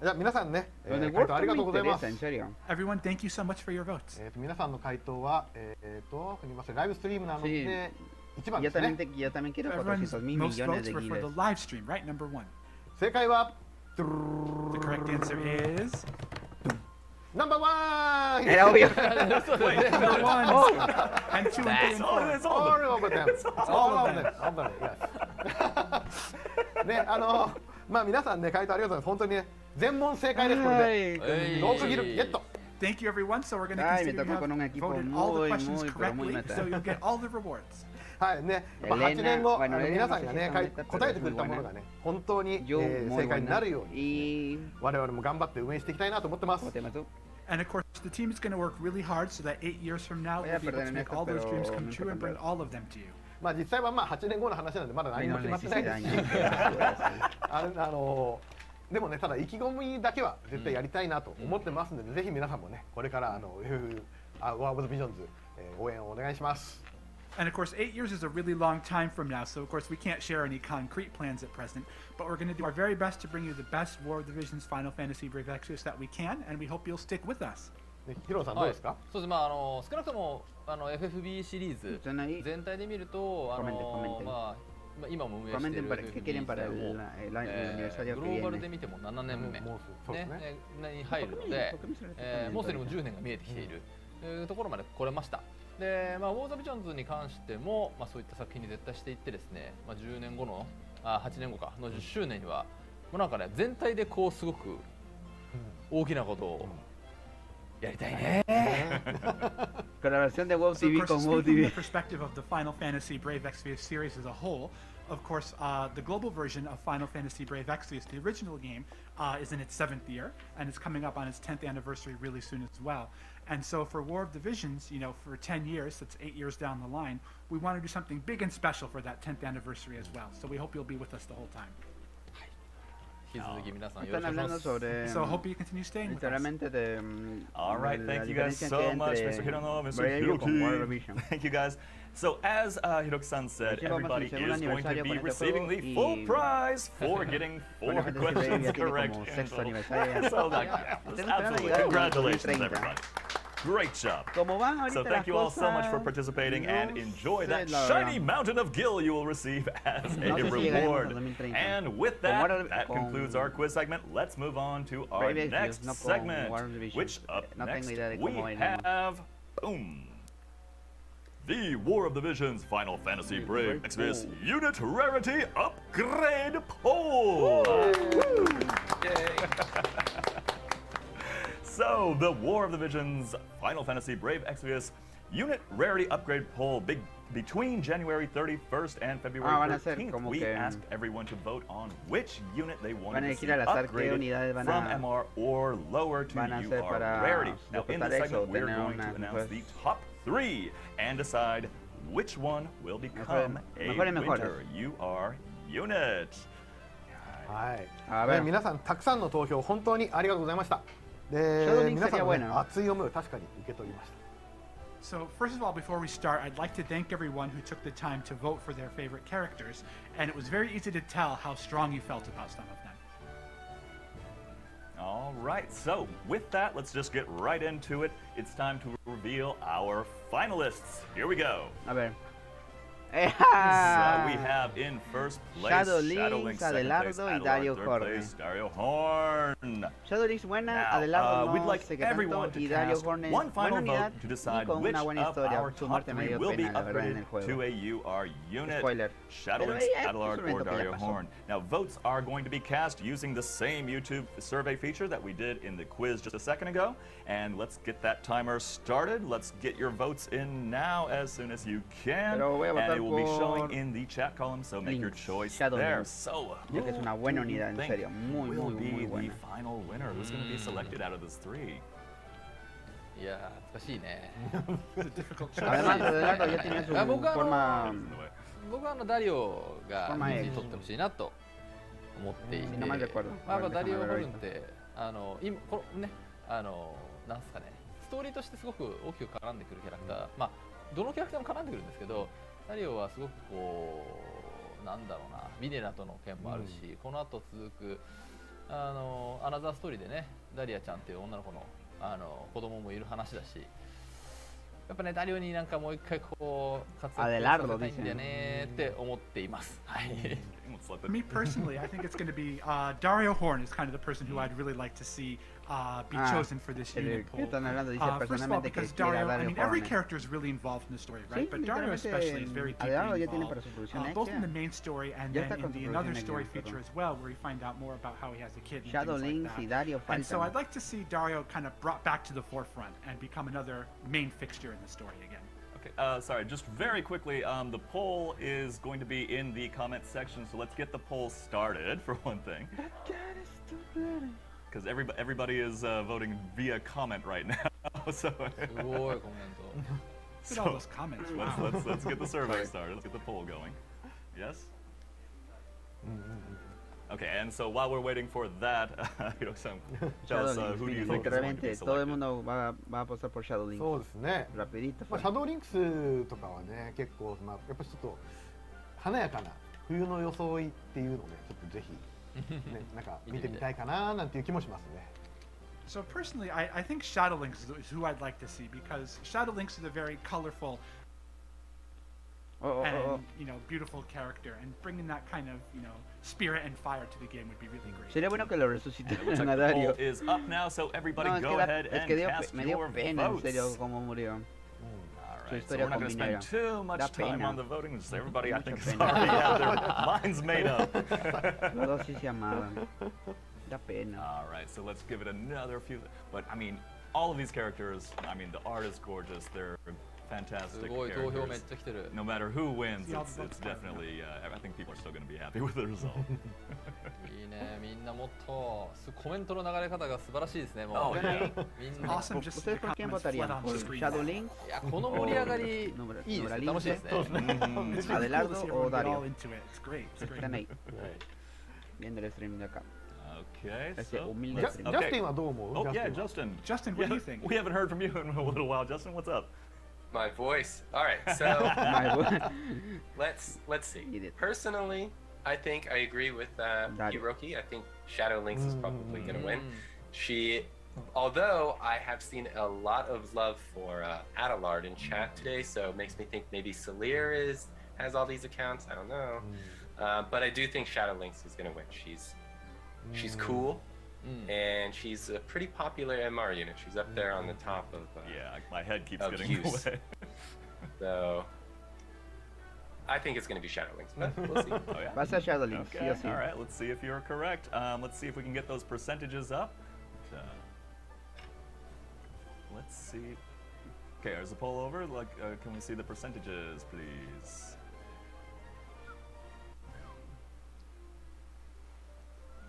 じゃあ皆さんね、回答ありがとうございます。 Everyone, thank you so much for your votes. 皆さんの回答はすみません、ライブストリームなので1番ですね。 Yo también quiero Everyone's 400.000 most millones votes de were for the giles. live stream, right? Number 1. 正解は The correct answer is No.1! Era obvio. number 1. And 2 and 3 and 4. It's all All of them. All of them. All of them. Yes. ね、まあ皆さんね、回答ありがとうございます。本当にね、全問正解です。これで6ギルゲット。 Thank you, everyone. So we're going to Ay, me consider you tocó con un have equipo voted all the muy, questions muy, pero muy correctly, meta. so you'll get all the rewards. はいね、まあ、8年後、皆さんがね、答えてくれたものがね、本当に、正解になるように、我々も頑張って運営していきたいなと思ってます。 And of course, the team is going to work really hard so that 8 years from now, we'll be able to make all those dreams come true and bring all of them to you. まあ実際はまあ8年後の話なんでまだ何も決まってないですし、でもね、ただ意気込みだけは絶対やりたいなと思ってますので、ぜひ皆さんもね、これからワーブズビジョンズ応援をお願いします。 And of course, 8 years is a really long time from now, so of course we can't share any concrete plans at present, but we're going to do our very best to bring you the best War of the Visions Final Fantasy Brave Exvius that we can, and we hope you'll stick with us. ヒロさんどうですか？そうです。まあ少なくともFFB シリーズ全体で見るとまあ今も運営している FFB グローバルで見ても7年目に入るので、もうすでにも10年が見えてきているところまで来れました。で、まあウォーザビジョンズに関してもまあそういった作品に絶対していってですね、まあ10年後の8年後かの10周年にはもうなんかね全体でこうすごく大きなことをやりたいね。Con la versión de WOTV con From the WOTV. perspective of the Final Fantasy Brave Exvius series as a whole, of course, the global version of Final Fantasy Brave Exvius, the original game, is in its 7th year, and it's coming up on its 10th anniversary really soon as well. And so for War of the Visions, you know, for 10 years, that's 8 years down the line, we want to do something big and special for that 10th anniversary as well. So we hope you'll be with us the whole time. Están hablando sobre So I hope you continue staying with us. literalmente de all right, thank you guys diferencia so que much, entre Mr. Hirono, Mr. Veremos con War of the Hiroki. Vision. Thank you guys. So as Hiroki-san said, everybody is going to be receiving the full prize for getting 4 questions correct. So absolutely, congratulations, everybody. Great job. So thank you all so much for participating and enjoy that shiny mountain of gil you will receive as a reward. And with that, that concludes our quiz segment. Let's move on to our next segment, which up next we have, boom, the War of the Visions Final Fantasy Brave Exvius Unit Rarity Upgrade Poll. So, the War of the Visions Final Fantasy Brave Exvius Unit Rarity Upgrade Poll between January 31st and February 13th. We asked everyone to vote on which unit they wanted to see upgraded from MR or lower to UR Rarity. Now, in this segment, we're going to announce the top 3 and decide which one will become a winter UR unit. はい。皆さんたくさんの投票本当にありがとうございました。で、皆さんの、ね、熱い思いを確かに受け取りました。 So first of all, before we start, I'd like to thank everyone who took the time to vote for their favorite characters, and it was very easy to tell how strong you felt about some of them. All right, so with that, let's just get right into it. It's time to reveal our finalists. Here we go. A ver. So we have in first place Shadowlings, second place, Adelardo y Dario third Horn. place, Dario Horn. Shadowlings buena, Now, Adelardo we'd no like sé qué everyone tanto, to y Dario cast Horn one final buena vote unidad to y decide con which una buena of historia. our Su top muerte me 3 dio will be pena, la verdad, en el upgraded juego. to a UR unit. Spoiler. Shadowlings, Adelard, or Dario Horn. Now, votes are going to be cast using the same YouTube survey feature that we did in the quiz just a second ago. And let's get that timer started. Let's get your votes in now as soon as you can. And it will be showing in the chat column, so make your choice there. So, Creo que es una buena unidad, en serio. Muy, will muy, be muy the buena. final winner? Who's going to be selected out of this 3? いやー、難しいね。Además, Dardo ya tiene su forma. 僕はダリオが取ってほしいなと思っていて、ダリオホルンって今このねなんすかね、ストーリーとしてすごく大きく絡んでくるキャラクター、まあどのキャラクターも絡んでくるんですけど、ダリオはすごくこうなんだろうな、ビネラとの件もあるし、この後続くアナザーストーリーでね、ダリアちゃんっていう女の子の子供もいる話だし、やっぱねダリオになんかもう一回こう活躍させたいんだよねって思っています。はい。Me personally, I think it's going to be Dario Horn is kind of the person who I'd really like to see be chosen for this unit poll. First of all, because Dario, I mean, every character is really involved in the story, right? But Dario especially is very deeply involved, both in the main story and then in the another story feature as well, where we find out more about how he has a kid and things like that. And so I'd like to see Dario kind of brought back to the forefront and become another main fixture in the story again. Okay, sorry, just very quickly, the poll is going to be in the comment section, so let's get the poll started, for one thing. Because everybody is voting via comment right now, so... Look at all those comments. Let's get the survey started, let's get the poll going. Yes? Okay, and so while we're waiting for that, Hiroki-san, tell us who do you think is going to be selected? todo el mundo va a apostar por Shadow Link. そうですね。Rapidito. シャドウリンクスとかはね、結構やっぱちょっと華やかな冬の装いっていうのをね、ちょっとぜひね、なんか見てみたいかななんていう気もしますね。So personally, I think Shadow Lynx is who I'd like to see, because Shadow Lynx is a very colorful and beautiful character, and bringing that kind of spirit and fire to the game would be really great. Sería bueno que lo resucitaran a The Dario. poll is up now, so everybody go ahead and cast me dio your pena, en votes. serio, cómo murió. Alright, so we're not going to spend too much time on the voting. Just everybody, I think, has already had their minds made up. Los dos sí se amaban. Da pena. Alright, so let's give it another few. But I mean, all of these characters, I mean, the art is gorgeous. They're fantastic characters. No matter who wins, it's definitely, I think people are still going to be happy with the result. いいね、みんなもっとコメントの流れ方が素晴らしいですね。もう みんな Awesome, just ¿Ustedes por quién votarían? ¿Por Shadow Link? いや、この盛り上がりいいですね、楽しいですね。Adelardo o Dario. It's great. Están ahí, viendo el stream de acá. Okay, Ese so humilde stream. Justin はどう思う？ oh yeah, Justin. Justin, what do you think? We haven't heard from you in a little while. Justin, what's up? My voice. All right, so let's see. Personally, I think I agree with Hiroki. I think Shadow Lynx is probably going to win. Although I have seen a lot of love for Adelard in chat today, so it makes me think maybe Salir has all these accounts. I don't know, but I do think Shadow Lynx is going to win. She's cool. And she's a pretty popular MR unit. She's up there on the top of yeah, my head keeps getting in the way. So I think it's going to be Shadow Lynx, but we'll see. Oh, yeah? Va a ser Shadow Link, Okay, sí o sí. all right, let's see if you're correct. Let's see if we can get those percentages up. Let's see. Okay, is the poll over? Like, can we see the percentages, please?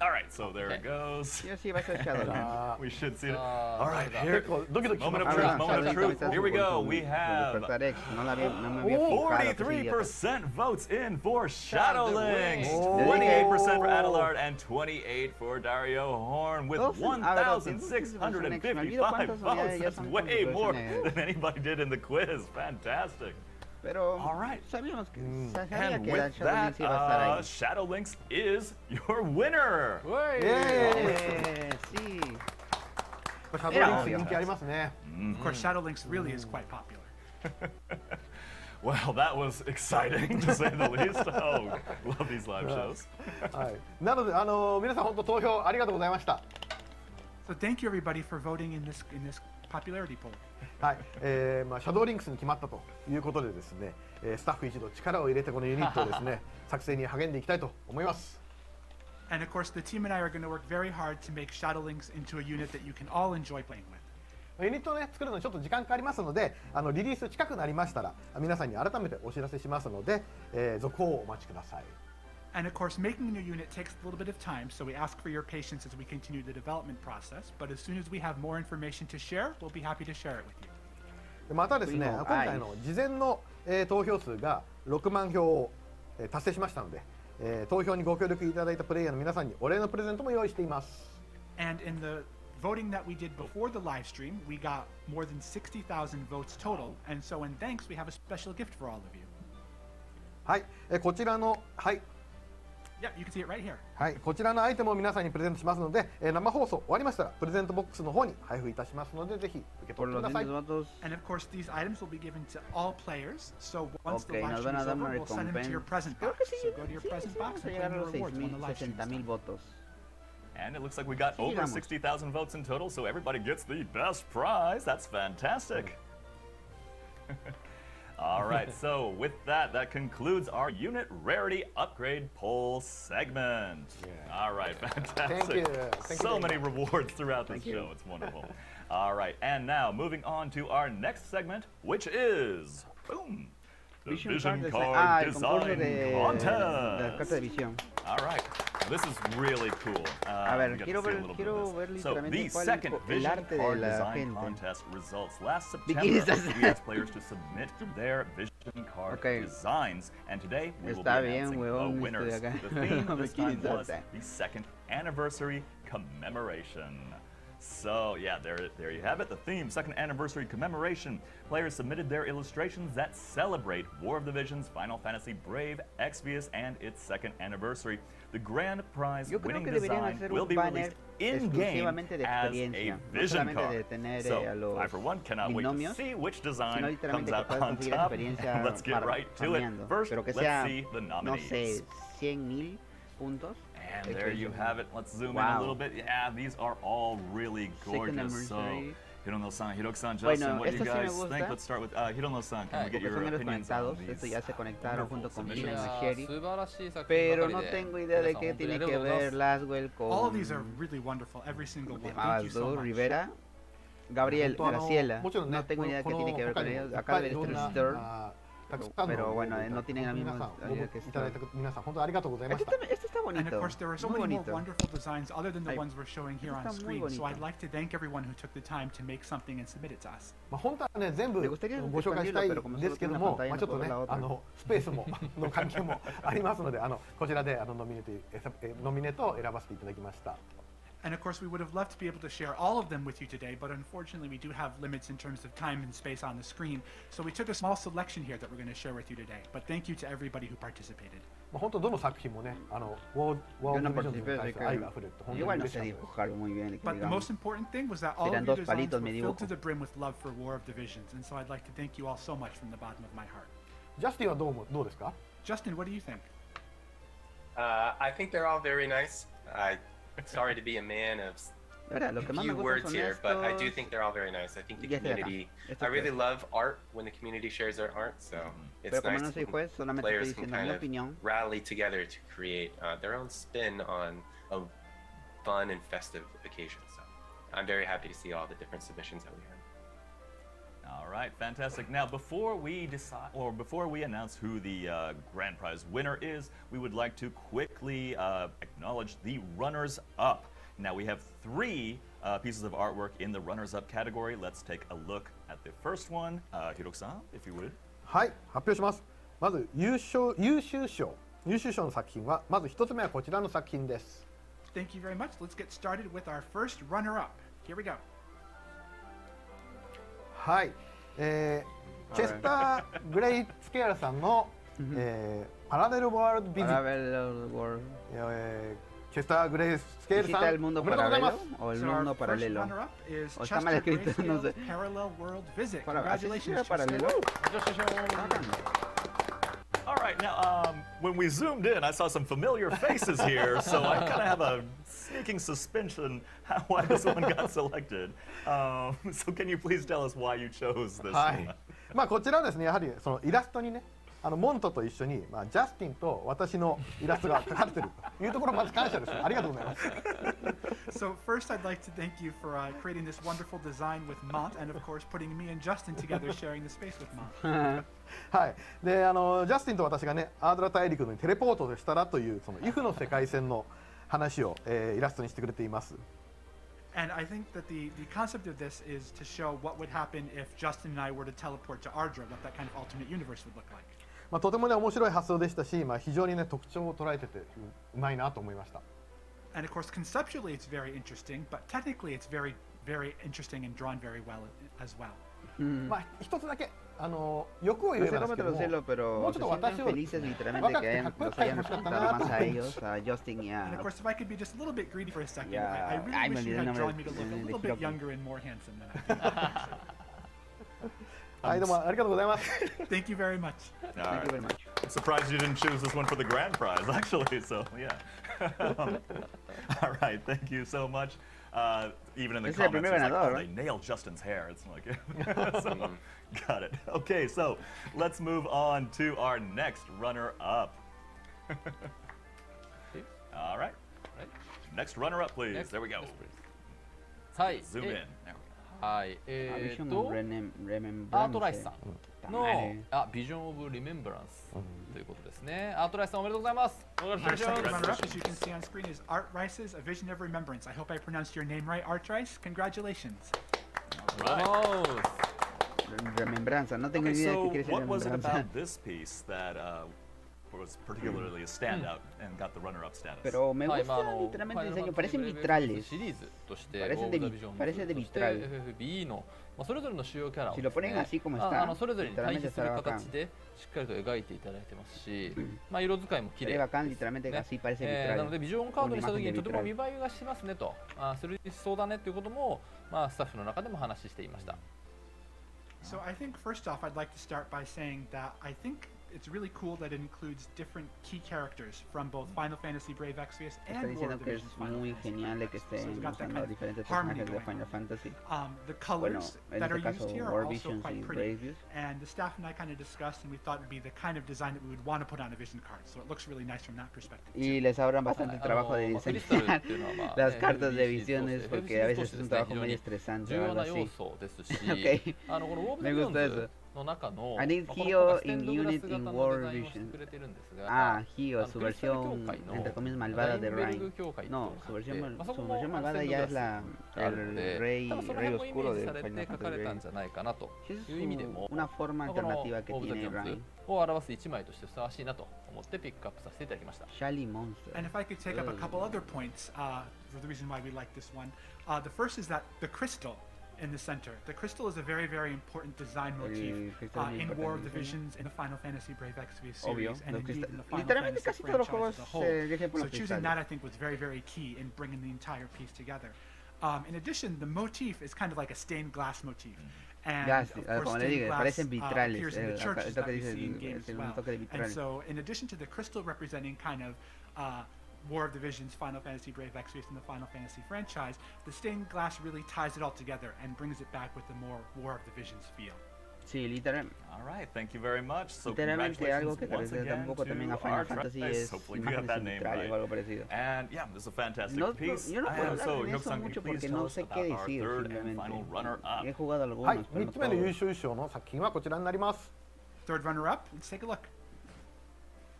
All right, so there it goes. Sí o sí va a ser Shadow Link. We should see it. All right, here. Moment Moment of truth. Here we go. We have 43% votes in for Shadow Lynx, 28% for Adelard, and 28% for Dario Horn with 1,655 votes. That's way more than anybody did in the quiz. Fantastic. Pero all right. Sabíamos que and with that, Shadow Lynx is your winner. Sí. Shadow Lynx人気ありますね。 Of course, Shadow Lynx really is quite popular. Well, that was exciting to say the least. Oh, love these live shows. はい。なので皆さん本当投票ありがとうございました。 So thank you everybody for voting in this popularity poll. はい、シャドウリンクスに決まったということでですね、スタッフ一同力を入れてこのユニットをですね作成に励んでいきたいと思います。 And of course, the team and I are going to work very hard to make Shadow Lynx into a unit that you can all enjoy playing with. ユニットをね作るのにちょっと時間かかりますので、リリース近くなりましたら皆さんに改めてお知らせしますので、続報をお待ちください。And of course, making a new unit takes a little bit of time, so we ask for your patience as we continue the development process. But as soon as we have more information to share, we'll be happy to share it with you. またですね、今回の事前の、投票数が6万票を、達成しましたので、投票にご協力いただいたプレイヤーの皆さんにお礼のプレゼントも用意しています。And in the voting that we did before the live stream, we got more than 60,000 votes total, and so in thanks, we have a special gift for all of you. はい、こちらのはい。Yeah, you can see it right here. はい、こちらのアイテムを皆さんにプレゼントしますので、生放送終わりましたらプレゼントボックスの方に配布いたしますので、ぜひ受け取ってください。And of course, these items will be given to all players. So once the live stream is over, we'll send them to your present box. So go to your present box and claim your rewards when the live stream is done. And it looks like we got over 60,000 votes in total, so everybody gets the best prize. That's fantastic. All right, so with that, that concludes our unit rarity upgrade poll segment. Yeah. All right, fantastic. Thank you. So many rewards throughout the show. It's wonderful. All right, and now moving on to our next segment, which is, boom, the Vision Card Design Contest. All right. This is really cool. Quiero ver the second Vision Card Design Contest results last September. We asked players to submit their Vision Card designs, and today we will be announcing the winners. The theme this time was the second anniversary commemoration. So yeah, there you have it. The theme, second anniversary commemoration. Players submitted their illustrations that celebrate War of the Visions, Final Fantasy Brave, Exvius, and its second anniversary. The grand prize winning design will be released in-game as a Vision card. So I, for one, cannot wait to see which design comes out on top. Let's get right to it. First, let's see the nominees. And there you have it. Let's zoom in a little bit. Yeah, these are all really gorgeous. So, Hirono-san, Hiroki-san, Justin, what do you guys think? Let's start with Hirono-san. Can we get your opinions on these? Estos ya se conectaron junto con Mina y Sherry, pero no tengo idea de qué tiene que ver Laswell con... All of these are really wonderful, every single one. Thank you so much. Rivera, Gabriel, Graciela, no tengo idea de qué tiene que ver con ellos. Acá debe estar Stir. Pero bueno, no tienen la misma que este está bonito. And of course, there are so many more wonderful designs other than the ones we're showing here on screen. So I'd like to thank everyone who took the time to make something and submit it to us. 本当はね、全部ご紹介したいですけども、ちょっとね、スペースもの関係もありますので、こちらでノミネートを選ばせていただきました。And of course, we would have loved to be able to share all of them with you today, but unfortunately, we do have limits in terms of time and space on the screen. So we took a small selection here that we're going to share with you today. But thank you to everybody who participated. 本当どの作品もね、War of the Visionsに対する愛が溢れて本当に嬉しかったです。But the most important thing was that all of your designs were filled to the brim with love for War of the Visions, and so I'd like to thank you all so much from the bottom of my heart. ジャスティンはどうですか？ Justin, what do you think? I think they're all very nice. Sorry to be a man of few words here, but I do think they're all very nice. I think the community, I really love art when the community shares their art, so it's nice when players can kind of rally together to create their own spin on a fun and festive occasion. So I'm very happy to see all the different submissions that we have. All right, fantastic. Now, before we decide, or before we announce who the grand prize winner is, we would like to quickly acknowledge the runners-up. Now, we have 3 pieces of artwork in the runners-up category. Let's take a look at the first one. Hiroki-san, if you would. はい、発表します。まず優秀賞の作品は、まず1つ目はこちらの作品です。Thank you very much. Let's get started with our first runner-up. Here we go. はい、チェスター・グレイスケアルさんの、パラレルワールドビジョン、チェスター・グレイスケアルさん、おめでとうございます。O el mundo paralelo. O está mal escrito, no sé. Congratulations, paralelo. All right, now when we zoomed in, I saw some familiar faces here, so I kind of have a sneaking suspicion why this one got selected. So can you please tell us why you chose this one? はい、まあこちらはですね、やはりそのイラストにね、モントと一緒に、ジャスティンと私のイラストが描かれているというところまず感謝です。ありがとうございます。So first, I'd like to thank you for creating this wonderful design with Mont, and of course, putting me and Justin together, sharing the space with Mont. はい、でジャスティンと私がねアードラ大陸にテレポートでしたらというそのイフの世界線の話を、イラストにしてくれています。And I think that the concept of this is to show what would happen if Justin and I were to teleport to Ardra, what that kind of alternate universe would look like. まあとてもね面白い発想でしたし、まあ非常にね特徴を捉えててうまいなと思いました。And of course, conceptually it's very interesting, but technically it's very, very interesting and drawn very well as well. まあ一つだけ欲を言えばですけども、もうちょっと私を若くてかっこよく描いてほしかったなと思います。And of course, if I could be just a little bit greedy for a second, I really wish you had drawn me to look a little bit younger and more handsome than I do. はい、どうもありがとうございます。Thank you very much. Thank you very much. I'm surprised you didn't choose this one for the grand prize, actually. So yeah. All right, thank you so much. Even in the comments, it's like, oh, they nailed Justin's hair. It's like, so, got it. Okay, so let's move on to our next runner-up. All right. Next runner-up, please. There we go. Zoom in. はい、アートライスさんのビジョンオブリメンバランスということですね。アートライスさんおめでとうございます。Our second runner-up, as you can see on screen, is Art Rice's A Vision of Remembrance. I hope I pronounced your name right, Art Rice. Congratulations. Remembranza. No tengo idea de qué quiere decir what was it remembranza. about this piece that was particularly a standout and got the runner-up status? Pero me gusta literalmente el diseño. Parecen vitrales. Parece de vitral. FFB のそれぞれの主要キャラを Si lo ponen así como está, それぞれに対比 literalmente する estará bacán. 形でしっかりと描いていただいてますし、色使いも綺 Se 麗 ve bacán, literalmente así parece なの vitral. でビジョンカードにした時にとても見栄えがしますねと、するそうだねということも、スタッフの中でも話していました。 So I think first off, I'd like to start by saying that I think it's really cool that it includes different key characters from both Final Fantasy Brave Exvius Está and War diciendo of the que es Visions Final muy Fantasy genial Brave que Exvius. So estén we've got that usando kind of diferentes harmony personajes de going Final on. Fantasy. The Bueno, colors en that are este used caso here are War also Visions quite y pretty. Exvius. And the staff and I kind of discussed, and we thought it would be the kind of design that we would want to put on a Vision card. So it looks really nice from that perspective. Y les ahorran bastante trabajo de diseñar las cartas de visiones porque a veces es un trabajo muy estresante o algo así. Ok, me gusta eso. I need Hio in unit in War Vision. Hio, su versión entre comillas malvada de Rain. No, su versión malvada ya es el rey oscuro de Final Fantasy. Es una forma alternativa que tiene Rain. を表す一枚としてふさわしいなと思ってピックアップさせていただきました。 Shally Monster. And if I could take up a couple other points for the reason why we like this one. The first is that the crystal in the center. The crystal is a very, very important design motif in War of the Visions, in the Final Fantasy Brave Exvius series, and indeed in the Final Fantasy franchise as a whole. So choosing that, I think, was very, very key in bringing the entire piece together. In addition, the motif is kind of like a stained glass motif. And of course, stained glass appears in the churches that we see in games as well. And so, in addition to the crystal representing kind of War of the Visions, Final Fantasy Brave Exvius, and the Final Fantasy franchise, the stained glass really ties it all together and brings it back with the more War of the Visions feel. Sí, literalmente. All right, thank you very much. So literalmente algo que once again tampoco también a to Final Art Fantasy Rice. es Hopefully you got that name vitrales right. o algo parecido. And yeah, this is a fantastic No, piece. yo no puedo And hablar so, de eso Yoke-san, can you mucho please porque tell no us sé qué about our decir third and simplemente. final runner-up? He jugado はい、algunos, pero 3 no つ目の優 todos. 秀賞の作品はこちらになります。 Third runner-up, let's take a look.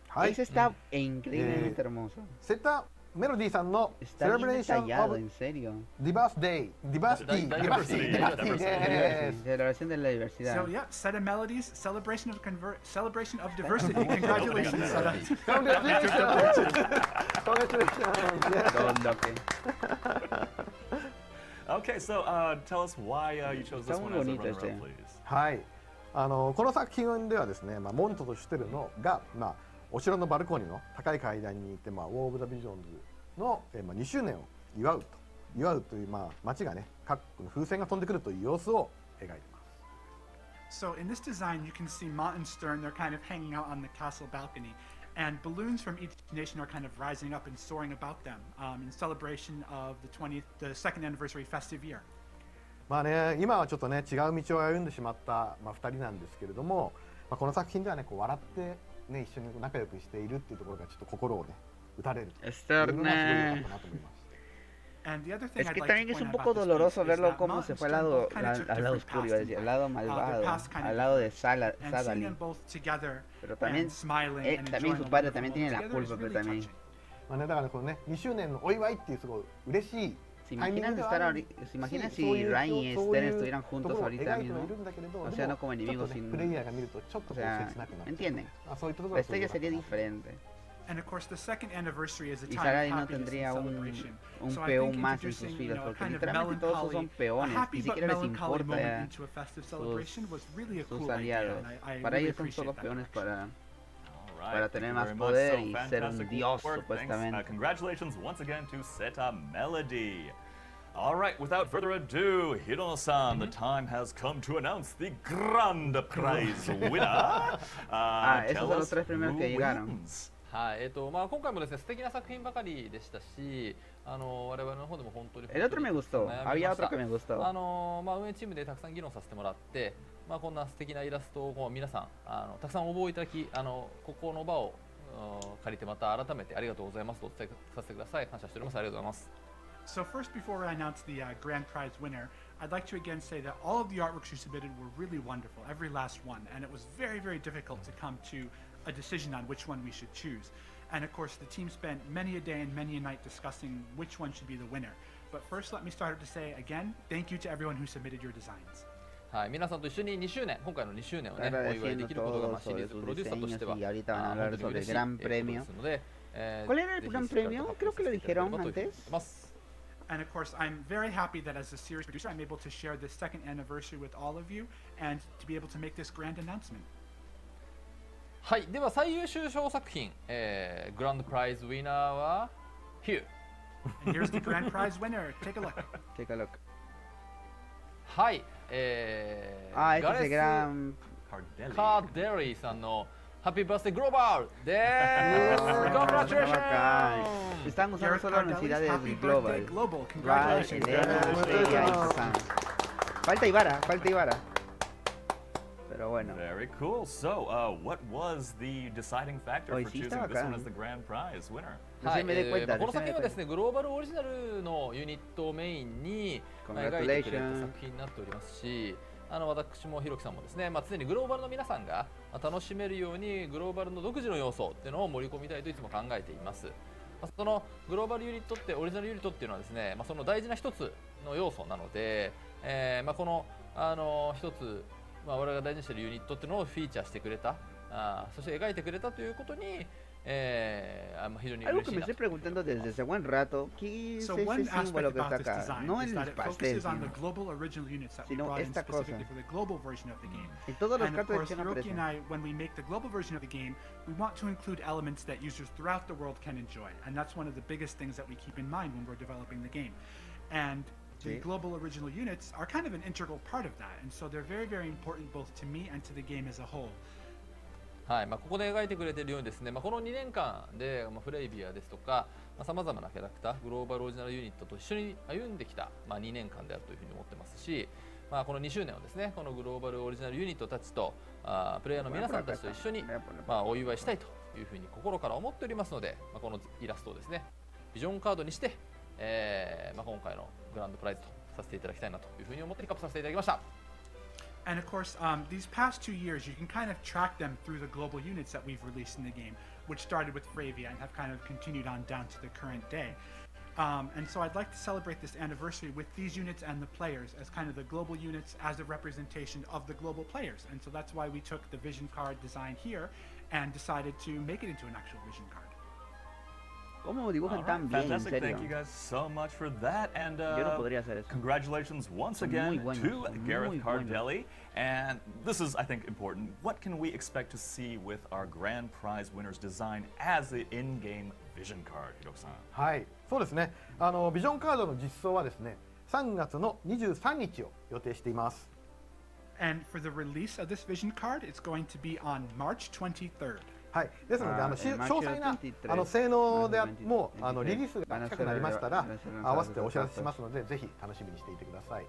はい、 Ese está increíblemente hermoso. セッタメロディーさんの Está bien Celebration detallado, of en serio. Diversity Diversity. Celebración de la diversidad. So yeah, Seta Melodies, celebration of diversity. Congratulations, Seta. Okay, so tell us why you chose this Está one muy as a bonito runner-up, este. please. はい、この作品ではですね、モントとしてるのが、お城のバルコニーの高い階段にいて、ウォー・オブ・ザ・ビジョンズの、2周年を祝うという、街がね、各国の風船が飛んでくるという様子を描いています。 So in this design, you can see Mont and Stern. They're kind of hanging out on the castle balcony, and balloons from each nation are kind of rising up and soaring about them in celebration of the second anniversary festive year. 今はちょっとね違う道を歩んでしまった、2人なんですけれども、この作品ではねこう笑ってね一緒に仲良くしているっていうところがちょっと心をね打たれるというのがすごい良かったなと思います。Es que también es un poco doloroso verlo cómo se fue al lado oscuro, iba a decir, al lado malvado, al lado de Sadali. Pero también su padre también tiene la culpa, pero también. まあね、だからこのね2周年のお祝いっていうすごい嬉しい ¿Se imaginan si Ryan y Esther estuvieran juntos ahorita mismo? O sea, no como enemigos, sino... O sea, ¿me entienden? La historia sería diferente. Y Sarah no tendría un peón más en sus filas, porque literalmente todos son peones, ni siquiera les importa sus aliados. Para ellos son solo peones para tener más poder y ser un dios, supuestamente. Congratulations once again to Seta Melody. All right, without further ado, Hirono-san, the time has come to announce the Grand Prize winner. Esos son los tres primeros que llegaron. はい、まあ今回もですね素敵な作品ばかりでしたし、我々の方でも本当に El otro me gustó, había otro que me gustó. まあ運営チームでたくさん議論させてもらって、まあこんな素敵なイラストをこう皆さんたくさん応募いただき、ここの場を借りてまた改めてありがとうございますとお伝えさせてください。感謝しております。ありがとうございます。So first, before I announce the grand prize winner, I'd like to again say that all of the artworks you submitted were really wonderful, every last one, and it was very, very difficult to come to a decision on which one we should choose. And of course, the team spent many a day and many a night discussing which one should be the winner. But first, let me start to say again, thank you to everyone who submitted your designs. はい、皆さんと一緒に2周年、今回の2周年をね、お祝いできることが、まあ、シリーズプロデューサーとしては、本当に嬉しいことですので、¿Cuál era el gran premio? Creo que lo dijeron antes. And of course, I'm very happy that as a series producer, I'm able to share this second anniversary with all of you and to be able to make this grand announcement. はい、では最優秀賞作品、グランドプライズウィナーは Here. And here's the grand prize winner. Take a look. Take a look. はい、este es el granカーデリーさんの Happy Birthday Global です。Congratulations. Están usando solo las necesidades Global. Right, Elena, Estrella y Susan. Falta Ibarra. Pero bueno. Very cool. So, what was the deciding factor for choosing this one as the grand prize winner? はい、この作品はですね、グローバルオリジナルのユニットをメインに描いてくれた作品になっておりますし、私もひろきさんもですね、常にグローバルの皆さんが楽しめるようにグローバルの独自の要素っていうのを盛り込みたいといつも考えています。そのグローバルユニットってオリジナルユニットっていうのはですね、その大事な一つの要素なので、この一つ、我々が大事にしているユニットっていうのをフィーチャーしてくれた、そして描いてくれたということにAlgo que me estoy preguntando desde hace buen rato, ¿qué es ese símbolo que está acá? No el pastel, sino esta cosa. En todos los cartas de Hiroki and I, when we make the global version of the game, we want to include elements that users throughout the world can enjoy, and that's one of the biggest things that we keep in mind when we're developing the game. And the global original units are kind of an integral part of that, and so they're very, very important both to me and to the game as a whole. はい、ここで描いてくれているようにですね、この2年間で、フレイビアですとかさまざまなキャラクター、グローバルオリジナルユニットと一緒に歩んできた、2年間であるというふうに思ってますし、この2周年をですね、このグローバルオリジナルユニットたちとプレイヤーの皆さんたちと一緒に、お祝いしたいというふうに心から思っておりますので、このイラストをですね、ビジョンカードにして、今回のグランドプライズとさせていただきたいなというふうに思ってピックアップさせていただきました。And of course, these past 2 years, you can kind of track them through the global units that we've released in the game, which started with Fravia and have kind of continued on down to the current day. And so I'd like to celebrate this anniversary with these units and the players as kind of the global units as a representation of the global players. And so that's why we took the vision card design here and decided to make it into an actual vision card. ¿Cómo dibujan tan bien? Fantastic. Thank you guys so much for that. And congratulations once again to Gareth Cardelli. And this is, I think, important. What can we expect to see with our grand prize winner's design as the in-game vision card, Hiroki-san? はい、そうですね。ビジョンカードの実装はですね、3月の23日を予定しています。And for the release of this vision card, it's going to be on March 23rd. はい、ですので詳細な性能でもリリースが近くなりましたら合わせてお知らせしますのでぜひ楽しみにしていてください。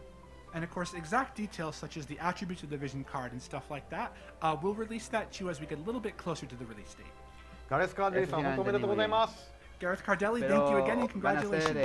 And of course, exact details such as the attributes of the vision card and stuff like that, we'll release that to you as we get a little bit closer to the release date. ガレスカーデリーさん、本当おめでとうございます。Gareth Cardelli, thank you again and congratulations.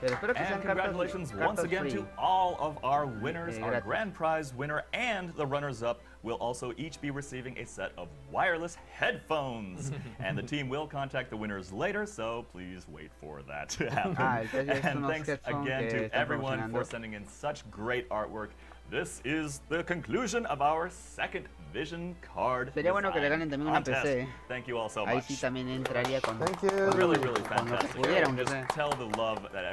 And congratulations once again to all of our winners. Our grand prize winner and the runners-up will also each be receiving a set of wireless headphones. And the team will contact the winners later, so please wait for that to happen. And thanks again to everyone for sending in such great artwork. This is the conclusion of our second Vision Card Sería bueno que le ganen también una PC. Thank you all so Ahí much. sí también entraría con Thank you. Really, really fantastic. Pudieran, Just tell the love that